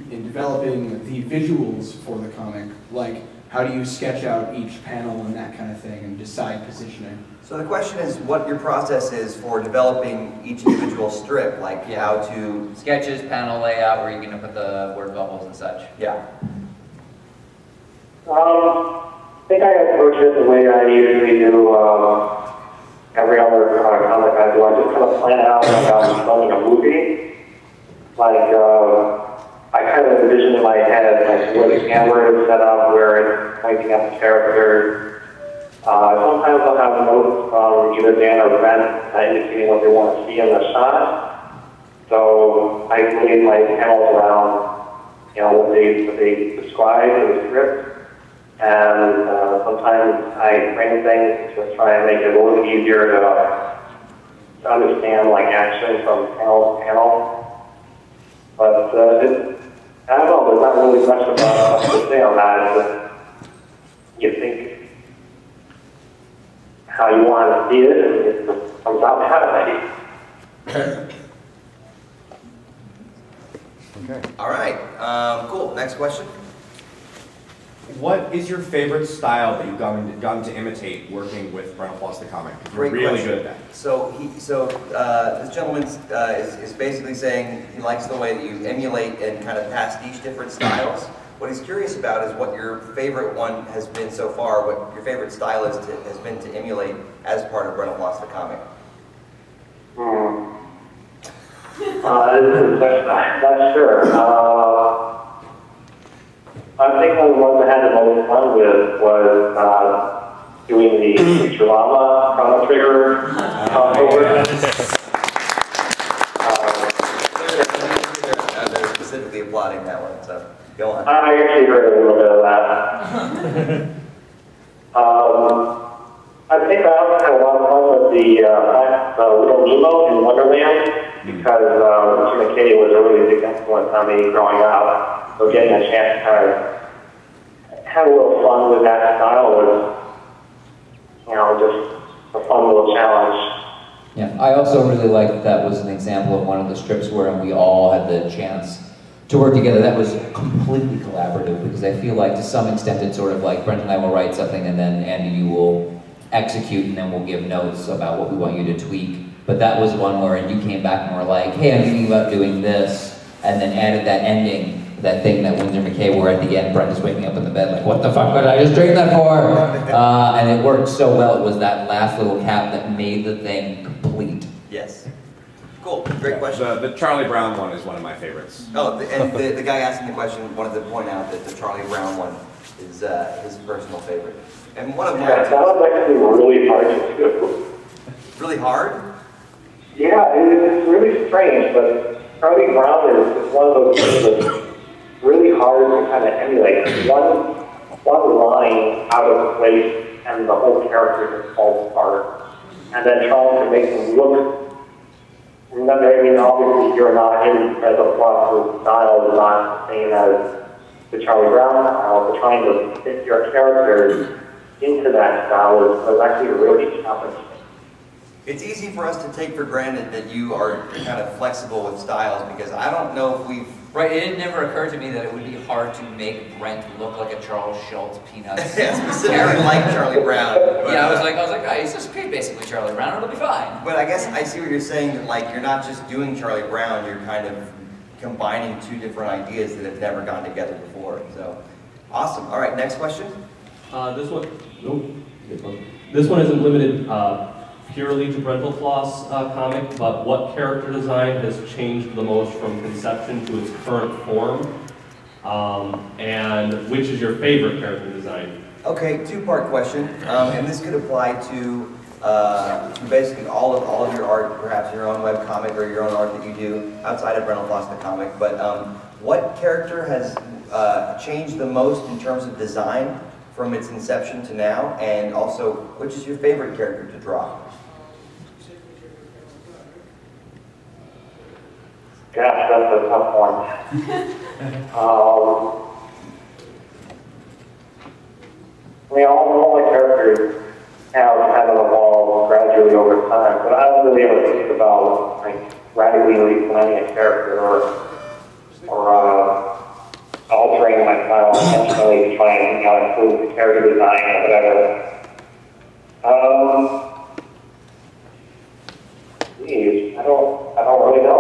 developing the visuals for the comic? Like, how do you sketch out each panel and that kind of thing and decide positioning? So the question is what your process is for developing each individual strip, like how to... Sketches, panel layout, where you're going to put the word bubbles and such. Yeah. I think I approach it the way I usually do every other comic I do. I just kind of plan it out like I'm filming a movie. Like, I kind of envision in my head like where the camera is set up, where it's pointing at the characters, Sometimes I'll have notes from either Dan or Brent indicating what they want to see in the shot. So I leave my panels around, what they describe in the script. And sometimes I frame things to try and make it a little easier to understand like action from panel to panel. But I don't know, there's not really much about to say on that. But you think how you want to see it, and it comes out how to Okay. All right. Cool. Next question. What is your favorite style that you've gotten to imitate working with Brentalfloss the comic? You're Great really question. good at that. So this gentleman is basically saying he likes the way that you emulate and kind of pastiche different styles. What he's curious about is what your favorite one has been so far, what your favorite style has been to emulate as part of Brentalfloss the comic. Not sure. I think one of the ones I had the most fun with was doing the drama Chrono Trigger crossover. They're specifically applauding that one, so go on. I actually heard a little bit of that. I think I also had a lot of fun with the Little Nemo in Wonderland because Mr. McKay was a really big influence on me growing up. So getting a chance to kind of have a little fun with that style was, just a fun little challenge. Yeah, I also really liked that was an example of one of the strips where we all had the chance to work together. That was completely collaborative because I feel like to some extent it's sort of like Brent and I will write something and then Andy, you will execute and then we'll give notes about what we want you to tweak. But that was one where you came back and were like, hey, I'm thinking about doing this, and then added that ending, that thing that Windsor McKay where at the end Brent is waking up in the bed like, what the fuck did I just drink that for? And it worked so well. It was that last little cap that made the thing complete. Yes. Cool. Great question. The Charlie Brown one is one of my favorites. Oh, and the guy asking the question wanted to point out that the Charlie Brown one is his personal favorite. And one of mine. Yeah, that was actually really hard to do. Really hard? Yeah, it's really strange, but Charlie Brown is one of those things that's really hard to kind of emulate. One line out of place and the whole character just falls apart. And then trying to make them look, obviously you're not in Brentalfloss' style is not the same as the Charlie Brown style, but trying to fit your characters into that style is actually really challenging. It's easy for us to take for granted that you are kind of flexible with styles because I don't know if we've... Right, it never occurred to me that it would be hard to make Brent look like a Charles Schultz Peanuts. Yeah, specifically like Charlie Brown. But, yeah, I was like, oh, he's just basically Charlie Brown, it'll be fine. But I guess I see what you're saying, that like you're not just doing Charlie Brown, you're kind of combining two different ideas that have never gone together before. So, awesome. All right, next question. This one isn't limited purely to Brentalfloss comic, but what character design has changed the most from conception to its current form? And which is your favorite character design? Okay, two-part question, and this could apply to basically all of your art, perhaps your own webcomic or your own art that you do outside of Brentalfloss the comic. But what character has changed the most in terms of design from its inception to now, and also which is your favorite character to draw? Gosh, that's a tough one. All my characters have kind of evolved gradually over time, but I don't really ever think about like radically replanning a character or altering my style intentionally to try and improve the character design or whatever. Geez, I don't really know.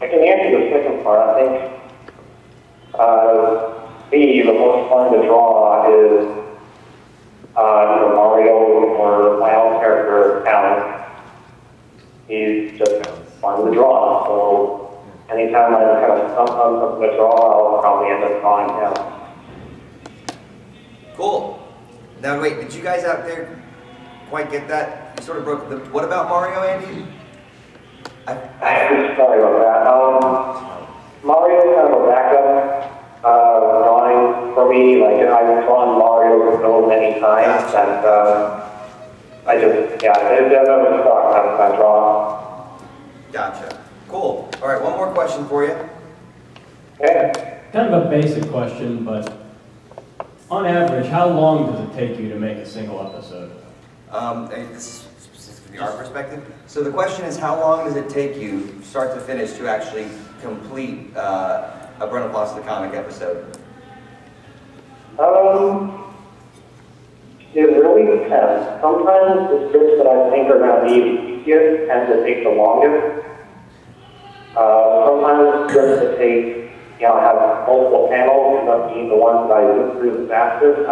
I can answer the second part. I think the most fun to draw is Mario or my own character, Alan. He's just fun to draw. So anytime I kind of stump on something to draw, I'll probably end up drawing him. Cool. Now wait, did you guys out there quite get that? You sort of broke the. What about Mario, Andy? Sorry about that. Mario's kind of a backup drawing for me. Like I've drawn Mario so many times that I just it never stuck. I draw. Gotcha. Cool. All right, one more question for you. Yeah. Kind of a basic question, but on average, how long does it take you to make a single episode? This is specifically our perspective. So the question is, how long does it take you, start to finish, to actually complete a Brent and Dan the comic episode? It really depends. Sometimes the scripts that I think are going to be the easiest tend to take the longest. Sometimes scripts that take, have multiple panels end up being the ones that I look through the fastest.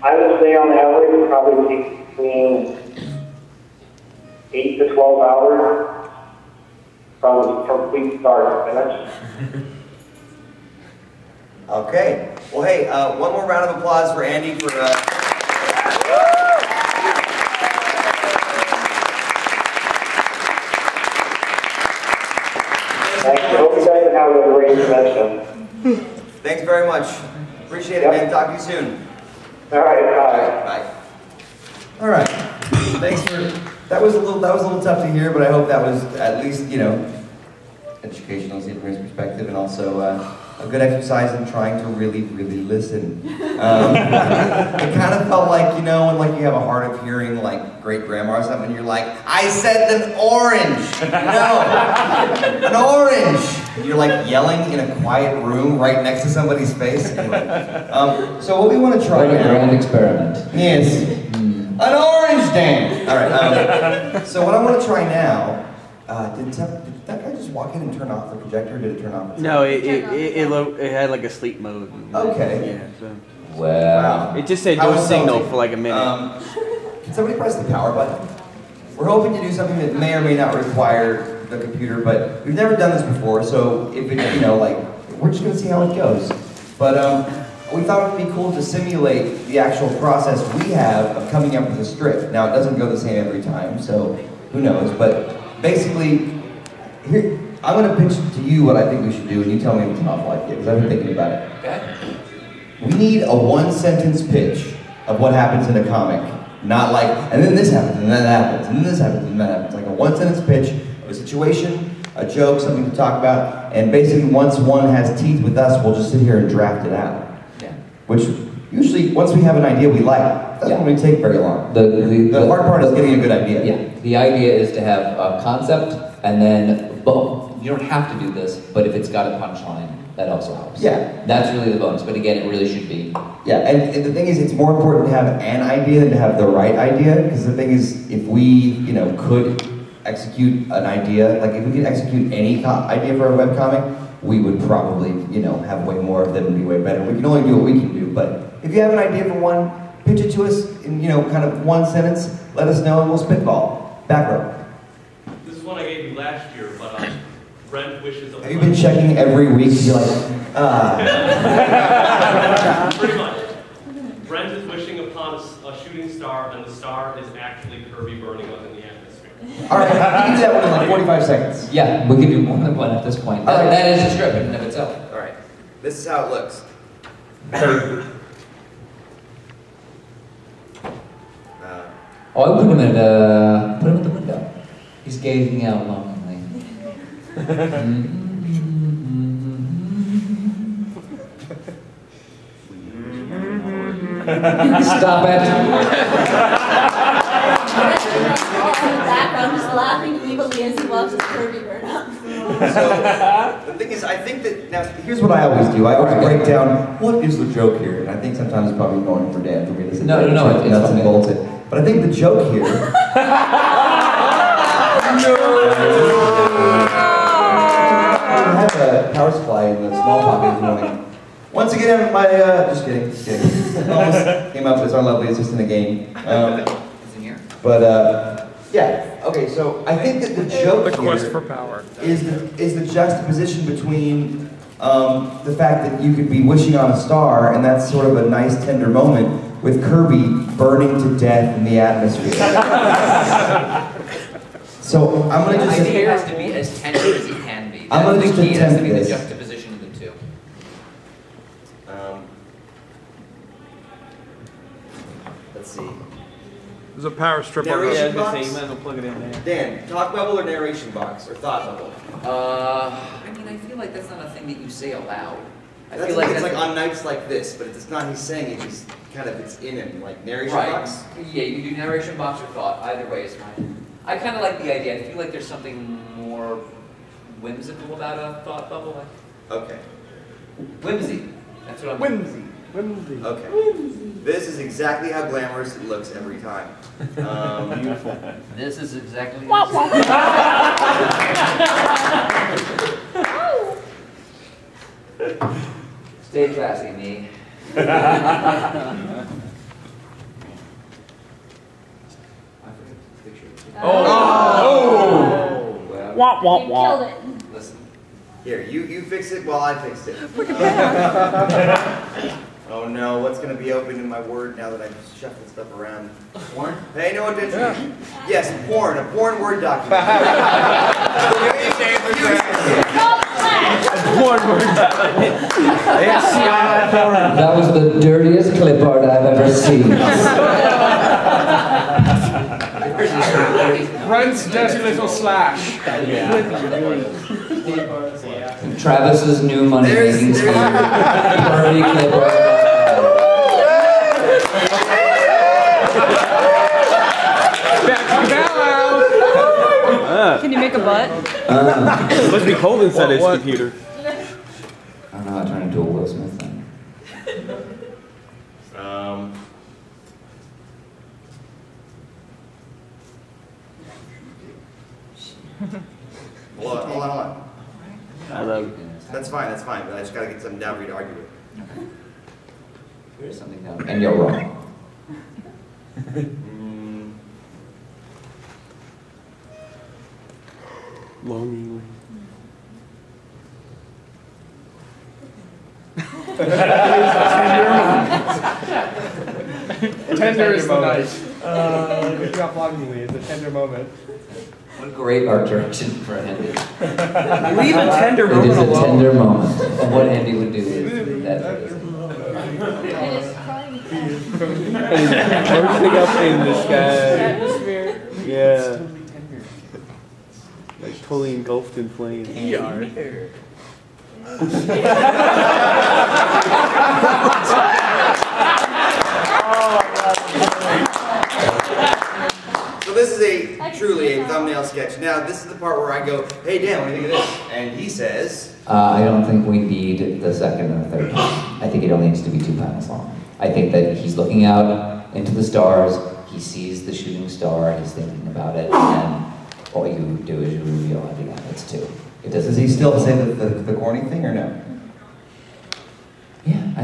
I would say on average it probably takes between 8 to 12 hours from complete start to finish. Okay. Well, hey, one more round of applause for Andy for. I hope you guys have a great convention. Thanks very much. Appreciate it, man. Talk to you soon. All right, bye. All right. Thanks for. That was a little tough to hear, but I hope that was at least educational, see it from his perspective, and also a good exercise in trying to really listen. It kind of felt like, when you have a hard of hearing, like great grandma or something, and you're like, I said an orange! No! An orange! And you're like yelling in a quiet room right next to somebody's face. Anyway, so what we want to try now... What a grand experiment. Yes. An orange, Dan! Alright, so what I want to try now... Did that guy just walk in and turn off the projector, or did it turn off? No, it had like a sleep mode. Okay. Yeah, so. Wow. It just said no signal for like a minute. Can somebody press the power button? We're hoping to do something that may or may not require the computer, but we've never done this before, so if it, we're just gonna see how it goes. But we thought it would be cool to simulate the actual process we have of coming up with a strip. Now, it doesn't go the same every time, so who knows, but basically, here, I'm going to pitch to you what I think we should do, and you tell me if it's not like it, because I've been thinking about it. Okay. We need a one-sentence pitch of what happens in a comic. Not like, and then this happens, and then that happens, and then this happens, and that happens. Like a one-sentence pitch of a situation, a joke, something to talk about, and basically once one has teeth with us, we'll just sit here and draft it out. Yeah. Which, usually, once we have an idea we like, doesn't really take very long. The hard part is getting a good idea. Yeah. The idea is to have a concept, and then, well, you don't have to do this, but if it's got a punchline, that also helps. Yeah. That's really the bonus, but again, it really should be. Yeah, and the thing is, it's more important to have an idea than to have the right idea, because the thing is, if we, could execute an idea, like if we could execute any idea for a webcomic, we would probably, have way more of them and be way better. We can only do what we can do, but if you have an idea for one, pitch it to us in, kind of one sentence, let us know and we'll spitball. Back row. This is one I gave you last year, but Brent wishes upon... Have you been checking every week to be like, Pretty much. Brent is wishing upon a shooting star, and the star is actually Kirby burning up in the atmosphere. Alright, you can do that one in like 45 seconds. Yeah, we'll give you more than one at this point. That is a strip in and of itself. Alright, this is how it looks. I would put him at the window. He's gazing out longingly. Stop it. I'm just laughing evilly as he watches Kirby burn up. So, the thing is, I think that, now, here's what I always do. I always break down, what is the joke here? And I think sometimes it's probably going for Dan for me to say, no, it's nuts and bolts it. But I think the joke here... I have a power supply in the small pocket this morning. Once again, my, just kidding. Almost came up with our lovely assistant again. Is in here? But, yeah, okay, so I think that the joke here for power is the juxtaposition between the fact that you could be wishing on a star, and that's sort of a nice, tender moment, with Kirby burning to death in the atmosphere. So I'm gonna just. I think it has to be as tender as it can be. I'm gonna just It has to be the attempt this. juxtaposition of the two. Let's see. There's a power strip on Narration the box? you might as well plug it in there. Dan, talk bubble or narration box or thought bubble? I mean, I feel like that's not a thing that you say aloud. I That's feel like like it's that's like on nights like this, but it's not he's saying it. He's kind of it's in him, like narration right. box. Yeah, you do narration box or thought. Either way is fine. I kind of like the idea. I feel like there's something more whimsical about a thought bubble. Okay. Whimsy. That's what I'm. Whimsy. Okay. This is exactly how glamorous it looks every time. Beautiful. This is exactly. Stay classy, me. Wah, wah, wah. Killed it. Listen. Here, you fix it while I fix it. Oh no, what's gonna be open in my Word now that I've shuffled stuff around? Porn? Pay no attention. Yes, porn, a porn Word document. That was the dirtiest clip art I've ever seen. Brent's dirty little slash. Travis's new money making scheme. Dirty clip art. Can you make a butt? It must be cold inside his computer. I don't know how to turn into a Will Smith thing. Hold on. I love That's fine, but I just gotta get something down for you to argue with. Here's something down. And you're wrong. longingly. Tender is the night. It's not longingly, it's a tender moment. What a great art direction for Andy. Leave a tender moment It is a alone. tender moment of what Andy would do with that. Everything up in the sky. Yeah. Like totally engulfed in flames. So this is truly a thumbnail sketch. Now this is the part where I go, hey Dan, what do you think of this? And he says, I don't think we need the second or third panel. I think it only needs to be 2 panels long. I think that he's looking out into the stars, he sees the shooting star, he's thinking about it, and all you do is you reveal at the end it's 2. does he still say the corny thing or no? Yeah, I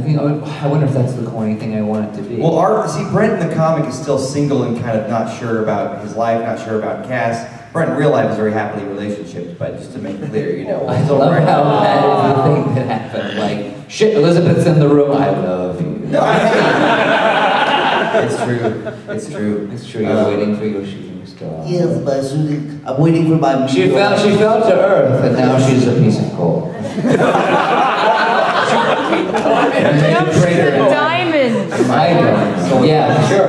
wonder if that's the corny thing I want it to be. Well, see, Brent in the comic is still single and kind of not sure about his life, not sure about Cass. Brent in real life is very happily relationships, but just to make it clear, you know. I love how that is the thing that happened. Like, shit, Elizabeth's in the room, I love you. No, it's true. It's true. It's true, you're waiting for your shooting star. Yes, my shooting. I'm waiting for my. She fell to earth, and now she's a piece of coal. Diamond. Yeah, sure.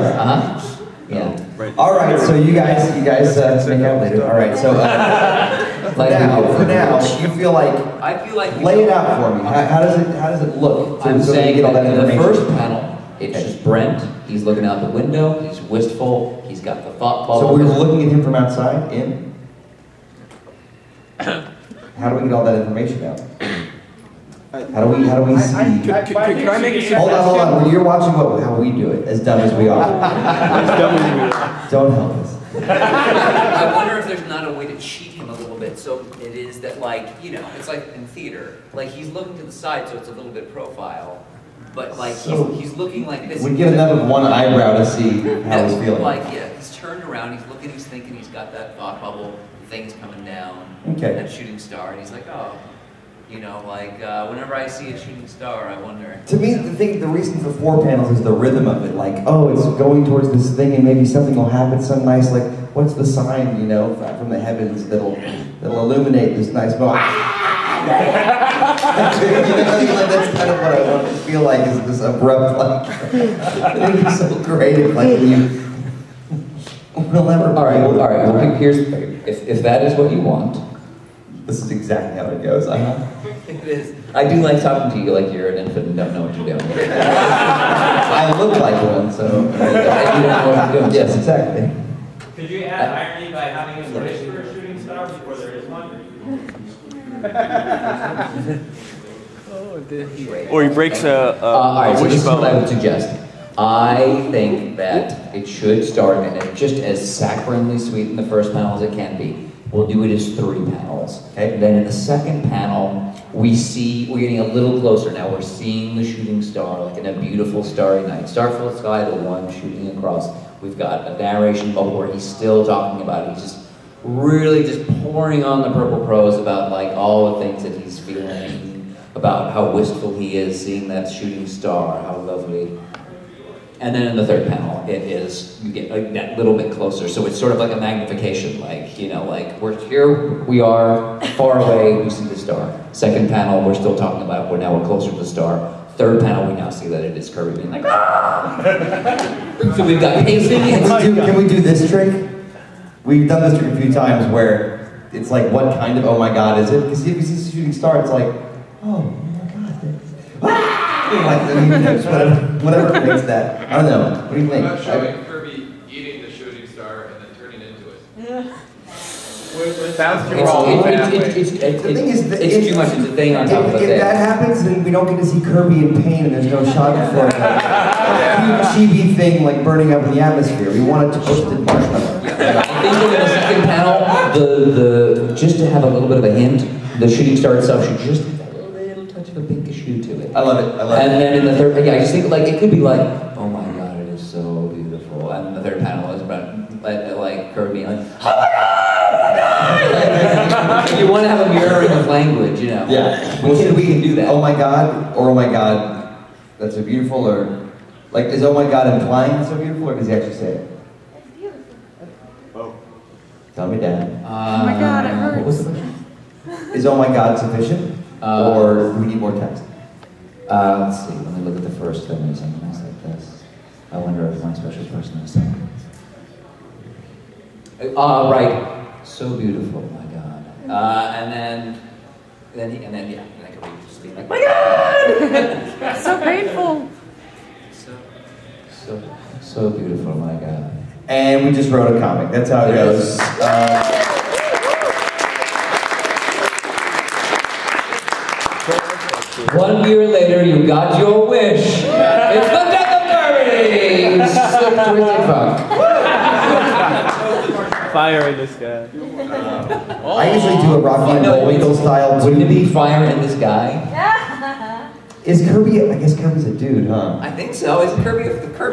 Yeah. All right, so you guys make out later. All right, so for now, you feel like I feel like lay it out for me. How does it look? I'm so saying get all that that in the information? first panel, it's just Brent. He's looking out the window. He's wistful. He's got the thought bubble. So we're looking at him from outside in. How do we get all that information out? How do we see? Can I make a suggestion? Hold on. When you're watching how we do it, as dumb as we are. Don't help us. I wonder if there's not a way to cheat him a little bit, so it is that, like, you know, it's like in theater, like he's looking to the side, so it's a little bit profile, but like he's looking like this. We give another one eyebrow to see how he's feeling. Like, yeah, he's turned around, he's looking, he's thinking, he's got that thought bubble, things coming down, Okay. that shooting star, and he's like, oh. You know, like whenever I see a shooting star, I wonder. To me, the reason for 4 panels is the rhythm of it. Like, oh, it's going towards this thing, and maybe something will happen. Some nice, like, what's the sign, you know, from the heavens that'll illuminate this nice moment. That's kind of what I want to feel like, is this abrupt, like, I think it's so creative, like, you will never. All right. Well, here's if that is what you want. This is exactly how it goes. It is. I do like talking to you like you're an infant and don't know what you're doing. I look like one, so you don't know what you're doing. Yes, exactly. Could you add irony by having him wish for a shooting star before there is one? Or he breaks a Alright, so this is wishbone. what I would suggest. I think that it should start, and it's just as saccharinely sweet in the first panel as it can be. We'll do it as 3 panels. Okay? And then in the second panel, we're getting a little closer now. We're seeing the shooting star, like in a beautiful starry night. Starful sky, the one shooting across. We've got a narration bubble where he's still talking about it. He's just really just pouring on the purple prose about like all the things that he's feeling, about how wistful he is seeing that shooting star, how lovely. And then in the third panel, you get that little bit closer. So it's sort of like a magnification, like, you know, like we are far away, we see the star. Second panel, we're still talking about, we're closer to the star. Third panel, we now see that it is Kirby being like, ah! So we've got pacing. Can we do this trick? We've done this trick a few times where it's like, what kind of oh my god is it? Because if you see the shooting star, it's like, oh my god. Like, I mean, whatever makes that. I don't know. What do you think? What about showing Kirby eating the shooting star and then turning into it? Sounds too wrong. It's too much. It's a thing on top of a thing. If that happens, then we don't get to see Kirby in pain, and there's no shot for a huge chibi thing like burning up in the atmosphere. We want it to toasted marshmallow. I think in the second panel, just to have a little bit of a hint, the shooting star itself should just have a little touch of a pinkish hue to it. I love it. And then in the third, I just think like it could be like, oh my god, it is so beautiful. And the third panel is about like Kirby like, oh my god! You want to have a mirroring of language, you know. Yeah. We can do that. Oh my god, or oh my god, that's so beautiful, or like is oh my god implying it's so beautiful, or does he actually say it? It's beautiful. Oh. Tell me, Dad. Oh my god, it hurts. What was the question? Is oh my god sufficient, or do we need more text? Let's see. Let me look at the first thing. Something else like this. I wonder if my special person is saying. Right. So beautiful, my God. And then I could just be like, my God! So painful. So beautiful, my God. And we just wrote a comic. That's how it goes. 1 year later, you got your wish. It's the death of Kirby! So twisted fuck. Fire in this guy. I usually do a Rocky and Bullwinkle style. Wouldn't it be fire in this guy? Is Kirby? I guess Kirby's a dude, huh? I think so. Is Kirby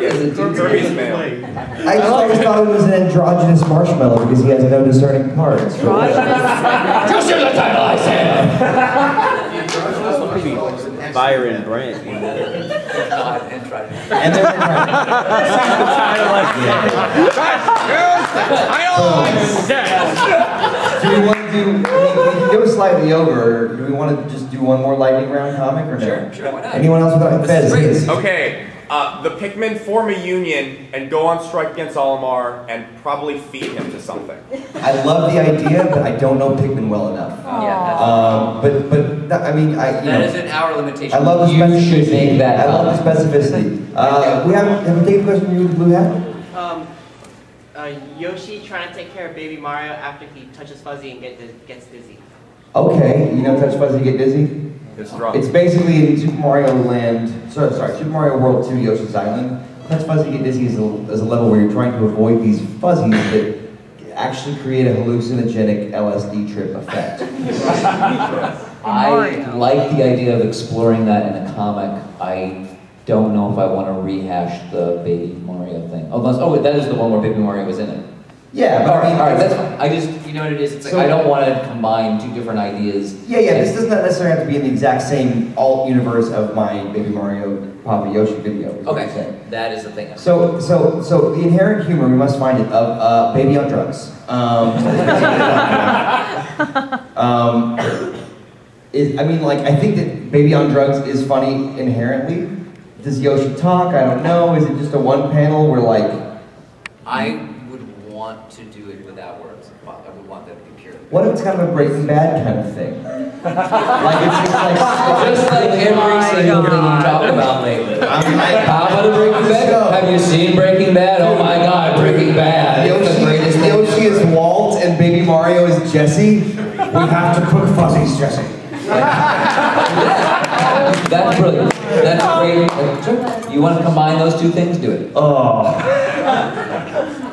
is a dude? Kirby's male. I just always thought it was an androgynous marshmallow because he has no discerning parts. Just hear the title, I said. Fire and Brent. And then do we want to do? We can go slightly over. Do we want to just do one more lightning round comic or no? Sure, why not? Anyone else without Fez? Okay, the Pikmin form a union and go on strike against Olimar and probably feed him to something. I love the idea, but I don't know Pikmin well enough. Yeah, but I mean, that is an hour limitation. I love the You specificity. should make that. I love the specificity. We have a tape question from you with the blue hat. Yoshi trying to take care of baby Mario after he touches Fuzzy and gets dizzy. Okay, you know Touch Fuzzy Get Dizzy? It's basically in Super Mario Land, Super Mario World 2 Yoshi's Island. Touch Fuzzy Get Dizzy is a level where you're trying to avoid these fuzzies that actually create a hallucinogenic LSD trip effect. I like the idea of exploring that in a comic. I don't know if I want to rehash the Baby Mario thing. That is the one where Baby Mario was in it. Yeah, but all right, I mean, all right, that's fine. I just, you know what it is? It's like, I don't want to combine two different ideas. Yeah, this does not necessarily have to be in the exact same alt universe of my Baby Mario Papa Yoshi video. Okay, that is the thing. So the inherent humor, we must find it, of Baby on Drugs. I think that Baby on Drugs is funny inherently. Does Yoshi talk? I don't know. Is it just a one panel where like... I would want to do it without words. I would want that to be pure. What if it's kind of a Breaking Bad kind of thing? Like it's just like... Just like every single thing you talk about lately. How about Breaking Bad? Have you seen Breaking Bad? Oh my God, Breaking Bad. Yoshi is Walt and Baby Mario is Jesse. We have to cook fuzzies, Jesse. That's brilliant. That's great. You want to combine those two things? Do it. Oh.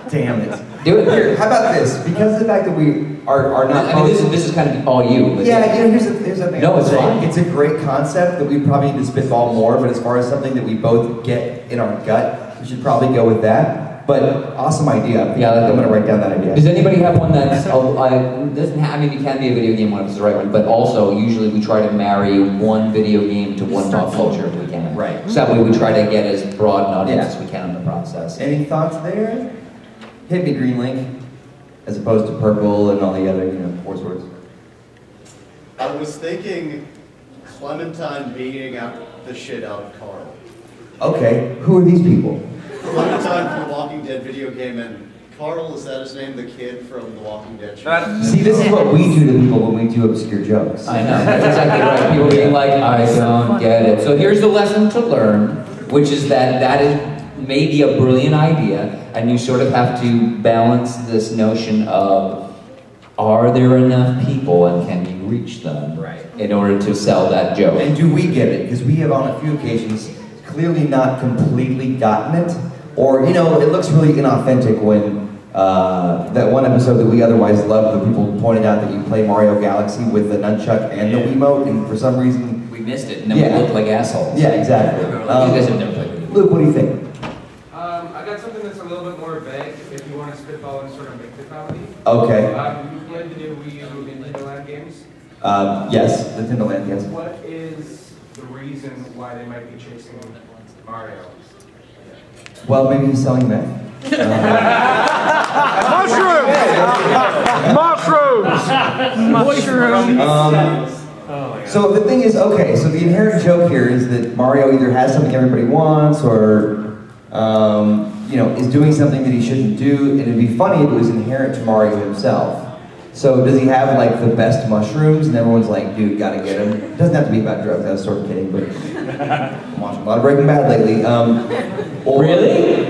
Damn it. Do it. Here, how about this? Because of the fact that we are not... I mean, this is kind of all you. But yeah, here's the thing. No, it's fine. It's a great concept that we probably need to spitball more, but as far as something that we both get in our gut, we should probably go with that. But awesome idea. Yeah, I'm going to write down that idea. Does anybody have one that's, doesn't have, I mean, it can be a video game one if it's the right one, but also usually we try to marry one video game to one pop culture if we can. Right. So that way we try to get as broad an audience as we can in the process. Any thoughts there? Hit me, Green Link, as opposed to purple and all the other, four swords. I was thinking Clementine beating out the shit out of Carl. Okay, who are these people? Clementine from the Walking Dead video game, and Carl, is that his name? The kid from the Walking Dead show? See, this is what we do to people when we do obscure jokes. I know, that's exactly right. People being like, I don't get it. So here's the lesson to learn, which is that is maybe a brilliant idea, and you sort of have to balance this notion of, are there enough people and can you reach them in order to sell that joke? And do we get it? Because we have on a few occasions clearly not completely gotten it. Or, it looks really inauthentic when that one episode that we otherwise loved, the people pointed out that you play Mario Galaxy with the nunchuck and the Wiimote, and for some reason... We missed it, and then we looked like assholes. Yeah, exactly. You guys have never played it. Luke, what do you think? I got something that's a little bit more vague, if you want to spitball and sort of make the comedy. Okay. You played the new Wii U Nintendo Land games? Yes, Nintendo Land, yes. What is the reason why they might be chasing Mario? Well, maybe he's selling meth. Mushrooms! So the thing is, okay, so the inherent joke here is that Mario either has something everybody wants or, is doing something that he shouldn't do, and it'd be funny if it was inherent to Mario himself. So does he have like the best mushrooms and everyone's like, dude, gotta get him? It doesn't have to be about drugs, I was sort of kidding, but I'm watching a lot of Breaking Bad lately. Really?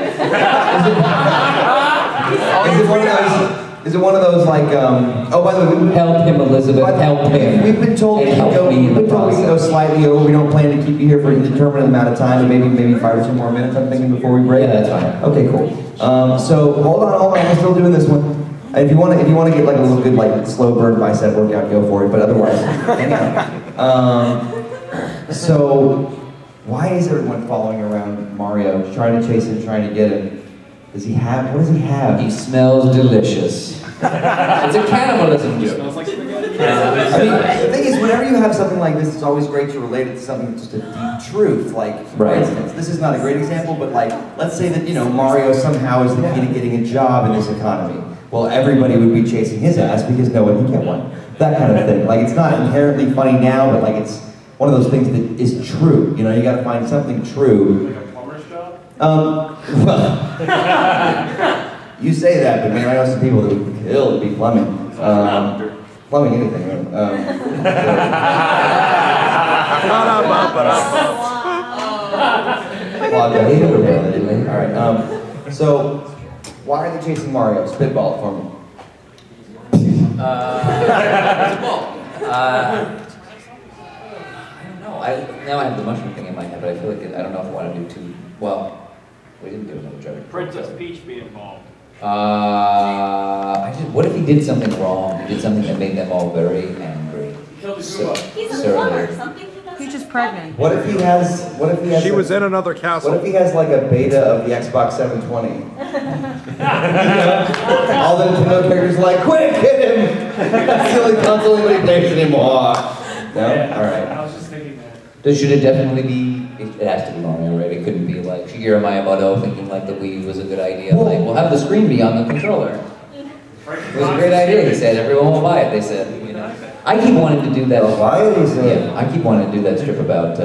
Is it one of those like, oh, by the way, help him, Elizabeth, help him. We've been told we can go slightly over. We don't plan to keep you here for an indeterminate amount of time, but maybe 5 or 10 more minutes, I'm thinking, before we break. Yeah, that's fine. Okay, cool. So hold on, we're still doing this one. If you want to get like a little good like slow burn bicep workout, go for it. But otherwise, anyhow. So why is everyone following around Mario, trying to chase him, trying to get him? What does he have? He smells delicious. It's a cannibalism joke. Smells like spaghetti. The thing is, whenever you have something like this, it's always great to relate it to something just a deep truth. Like, for instance, this is not a great example, but like, let's say that Mario somehow is the key to getting a job in this economy. Well, everybody would be chasing his ass because no one can get one. That kind of thing. Like, it's not inherently funny now, but like, it's one of those things that is true. You got to find something true. Like a plumber's job? Well, you say that, but man, I know some people that would kill to be plumbing. Plumbing anything. All right. So, why are they chasing Mario? Spitball for me. I don't know. Now I have the mushroom thing in my head, but I feel like I don't know if I want to do too well. We didn't do another joke. Princess Peach be involved. What if he did something wrong? He did something that made them all very angry. Killed the Goomba. He's a plumber. Something he got He's just pregnant. What if he has? What if he has? She was in another castle. What if he has like a beta of the Xbox 720? All the Nintendo characters are like, quick, hit him! That's the only console anybody plays anymore. No? Alright. I was just thinking that. Should it definitely be, it has to be Mario, right? It couldn't be like Shigeru Miyamoto thinking like the Wii was a good idea. Like, we'll have the screen be on the controller. It was a great idea, he said. Everyone will buy it, they said. You know? I keep wanting to do that. Buy it, he said. Yeah, I keep wanting to do that strip about,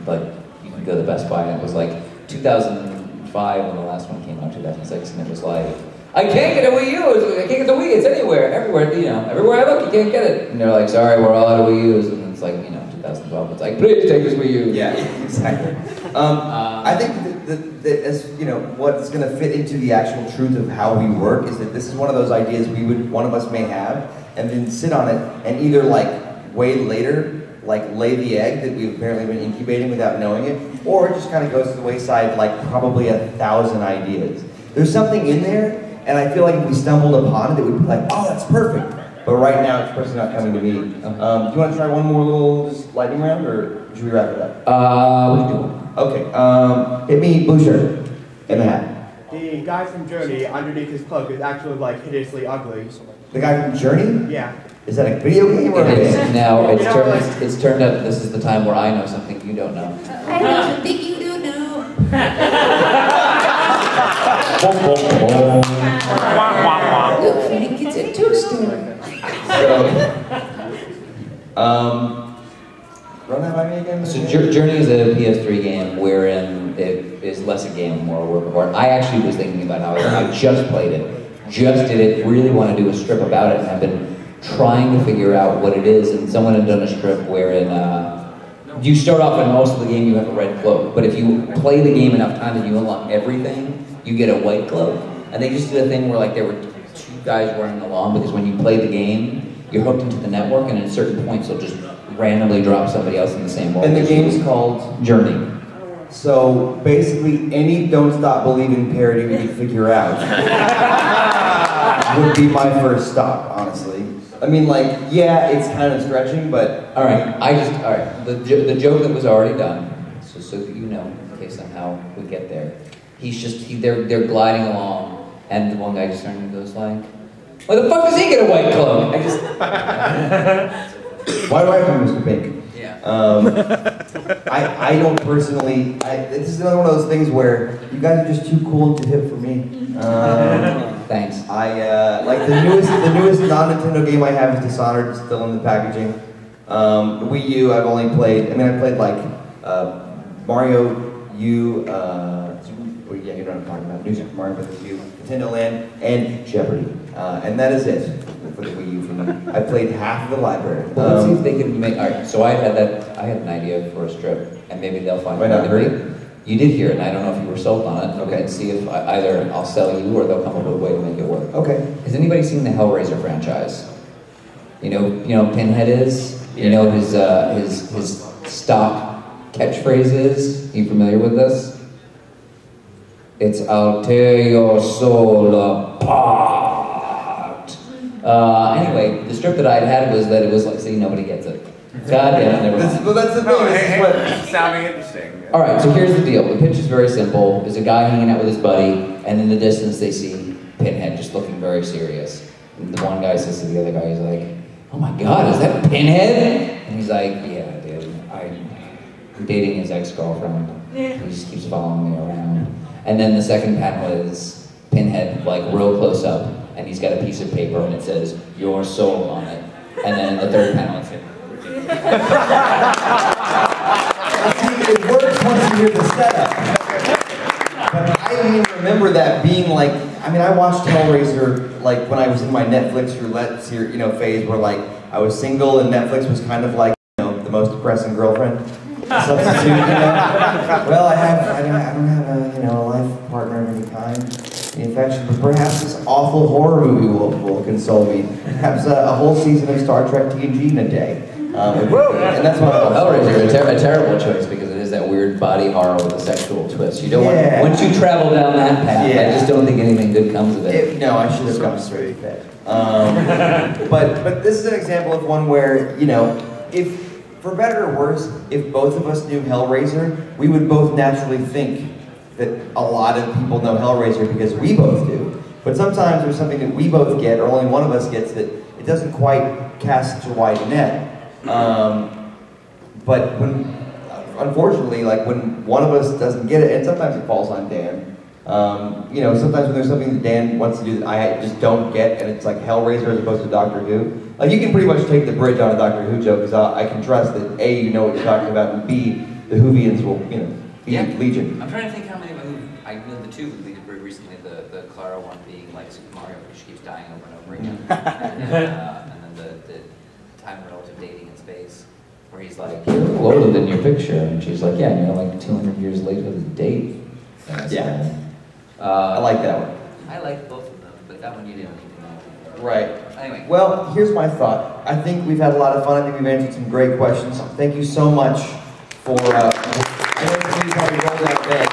like, you can go to Best Buy, and it was like 2005 when the last one came out, 2006, and it was like, I can't get a Wii U, I can't get the Wii, it's everywhere, you know, everywhere I look, you can't get it. And they're like, sorry, we're all out of Wii U's, and it's like, you know, 2012, it's like, please take this Wii U. Yeah, exactly. I think that as, you know, what's going to fit into the actual truth of how we work is that this is one of those ideas one of us may have, and then sit on it, and either like, way later, like lay the egg that we've apparently been incubating without knowing it, or it just kind of goes to the wayside like probably 1,000 ideas. There's something in there, and I feel like if we stumbled upon it, it would be like, oh, that's perfect. But right now, it's personally not coming to me. Do you want to try one more little just lightning round, or should we wrap it up? We can do it. Okay, hit me, blue shirt, and the hat. The guy from Journey, underneath his cloak, is actually like hideously ugly. The guy from Journey? Yeah. Is that a video game or a It is. band? Now, it's turned out this is the time where I know something you don't know. I don't think you do know. Look, Frank, it's a toaster. Run that by me again? So Journey is a PS3 game wherein it is less a game, more a work of art. I actually was thinking about how I just played it, just did it, really want to do a strip about it, and I've been trying to figure out what it is, and someone had done a strip wherein you start off in most of the game you have a red cloak, but if you play the game enough times and you unlock everything, you get a white cloak. And they just did a thing where like there were two guys running along, because when you play the game, you're hooked into the network, and at certain points they'll just randomly drop somebody else in the same world. And the game's called Journey. So basically, any Don't Stop Believing parody we could figure out would be my first stop, honestly. I mean, like, yeah, it's kind of stretching, but... All right, the joke that was already done, so that you know, in case somehow we get there, they're gliding along, and the one guy just turns and goes like, why the fuck does he get a white cloak? Why do I come Mr. Pink? Yeah. I don't personally, this is another one of those things where you guys are just too cool and too hip for me. Thanks. Like the newest non-Nintendo game I have is Dishonored, it's still in the packaging. Wii U, I've only played, I played like Mario U, yeah, you know what I'm talking about, New Super Mario Bros. U, Nintendo Land, and Jeopardy. And that is it for the Wii U for me. I played half of the library. Well, let's see if they can make, alright, so I had an idea for a strip, and maybe they'll find Why not? You did hear it, and I don't know if you were sold on it. Okay. And see if either I'll sell you or they'll come up with a way to make it work. Okay. Has anybody seen the Hellraiser franchise? You know Pinhead is? You know his stock catchphrase is? Are you familiar with this? It's I'll tear your soul apart. Anyway, the strip that I'd had was that it was like, see, nobody gets it. God damn it, never mind. Well, that's the thing. It's sounding interesting. All right, so here's the deal. The pitch is very simple. There's a guy hanging out with his buddy, and in the distance they see Pinhead just looking very serious. And the one guy says to the other guy, he's like, oh my God, is that Pinhead? And he's like, yeah, dude, I'm dating his ex-girlfriend. He just keeps following me around. And then the second panel is Pinhead, like real close up, and he's got a piece of paper and it says, your soul on it. And then the third panel, it's him. See, it works once you hear the setup. But I didn't even remember that being like, I watched Hellraiser like when I was in my Netflix roulette phase where like I was single and Netflix was kind of like, the most depressing girlfriend substitute, Well, I don't have a life partner of any kind. In fact, but perhaps this awful horror movie will console me. Perhaps a whole season of Star Trek TNG in a day. And that's what Hellraiser is a terrible choice because it is that weird body horror with a sexual twist. You don't want, once you travel down that path, I just don't think anything good comes of it. No, I should have gone straight to bed. But this is an example of one where, if for better or worse, if both of us knew Hellraiser, we would both naturally think that a lot of people know Hellraiser because we both do. But sometimes there's something that we both get, or only one of us gets, that it doesn't quite cast such a wide net. But when, unfortunately, like when one of us doesn't get it, and sometimes it falls on Dan. You know, sometimes when there's something that Dan wants to do that I just don't get, and it's like Hellraiser as opposed to Doctor Who. Like you can pretty much take the bridge on a Doctor Who joke, because I can trust that A, you know what you're talking about, and B, the Whovians will, you know, be legion. I'm trying to think how many I know the two who deleted very recently. The Clara one being like Super Mario, because she keeps dying over and over again, and then the time relative dating in space, where he's like, "You're a little older than your picture," and she's like, "Yeah, you know, like 200 years later the date." Yeah. I like that one. I like both of them, but that one you didn't need to know. Right. Anyway. Well, here's my thought. I think we've had a lot of fun. I think we've answered some great questions. Thank you so much for, I know you probably rolled out bed.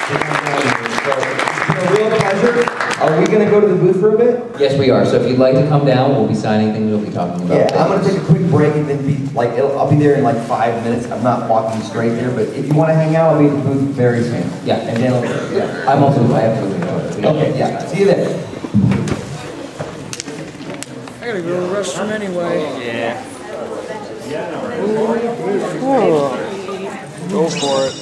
So, it's been a real pleasure. Are we going to go to the booth for a bit? Yes, we are. So if you'd like to come down, we'll be signing things, we'll be talking about Yeah, I'm going to take a quick break and then be like, I'll be there in like 5 minutes. I'm not walking straight there, but if you want to hang out, I'll be at the booth very soon. Yeah. And Dan will be there. Yeah. I'm also, I have to go. Okay, yeah. See you there. I gotta go to the restroom anyway. Yeah. Go for it.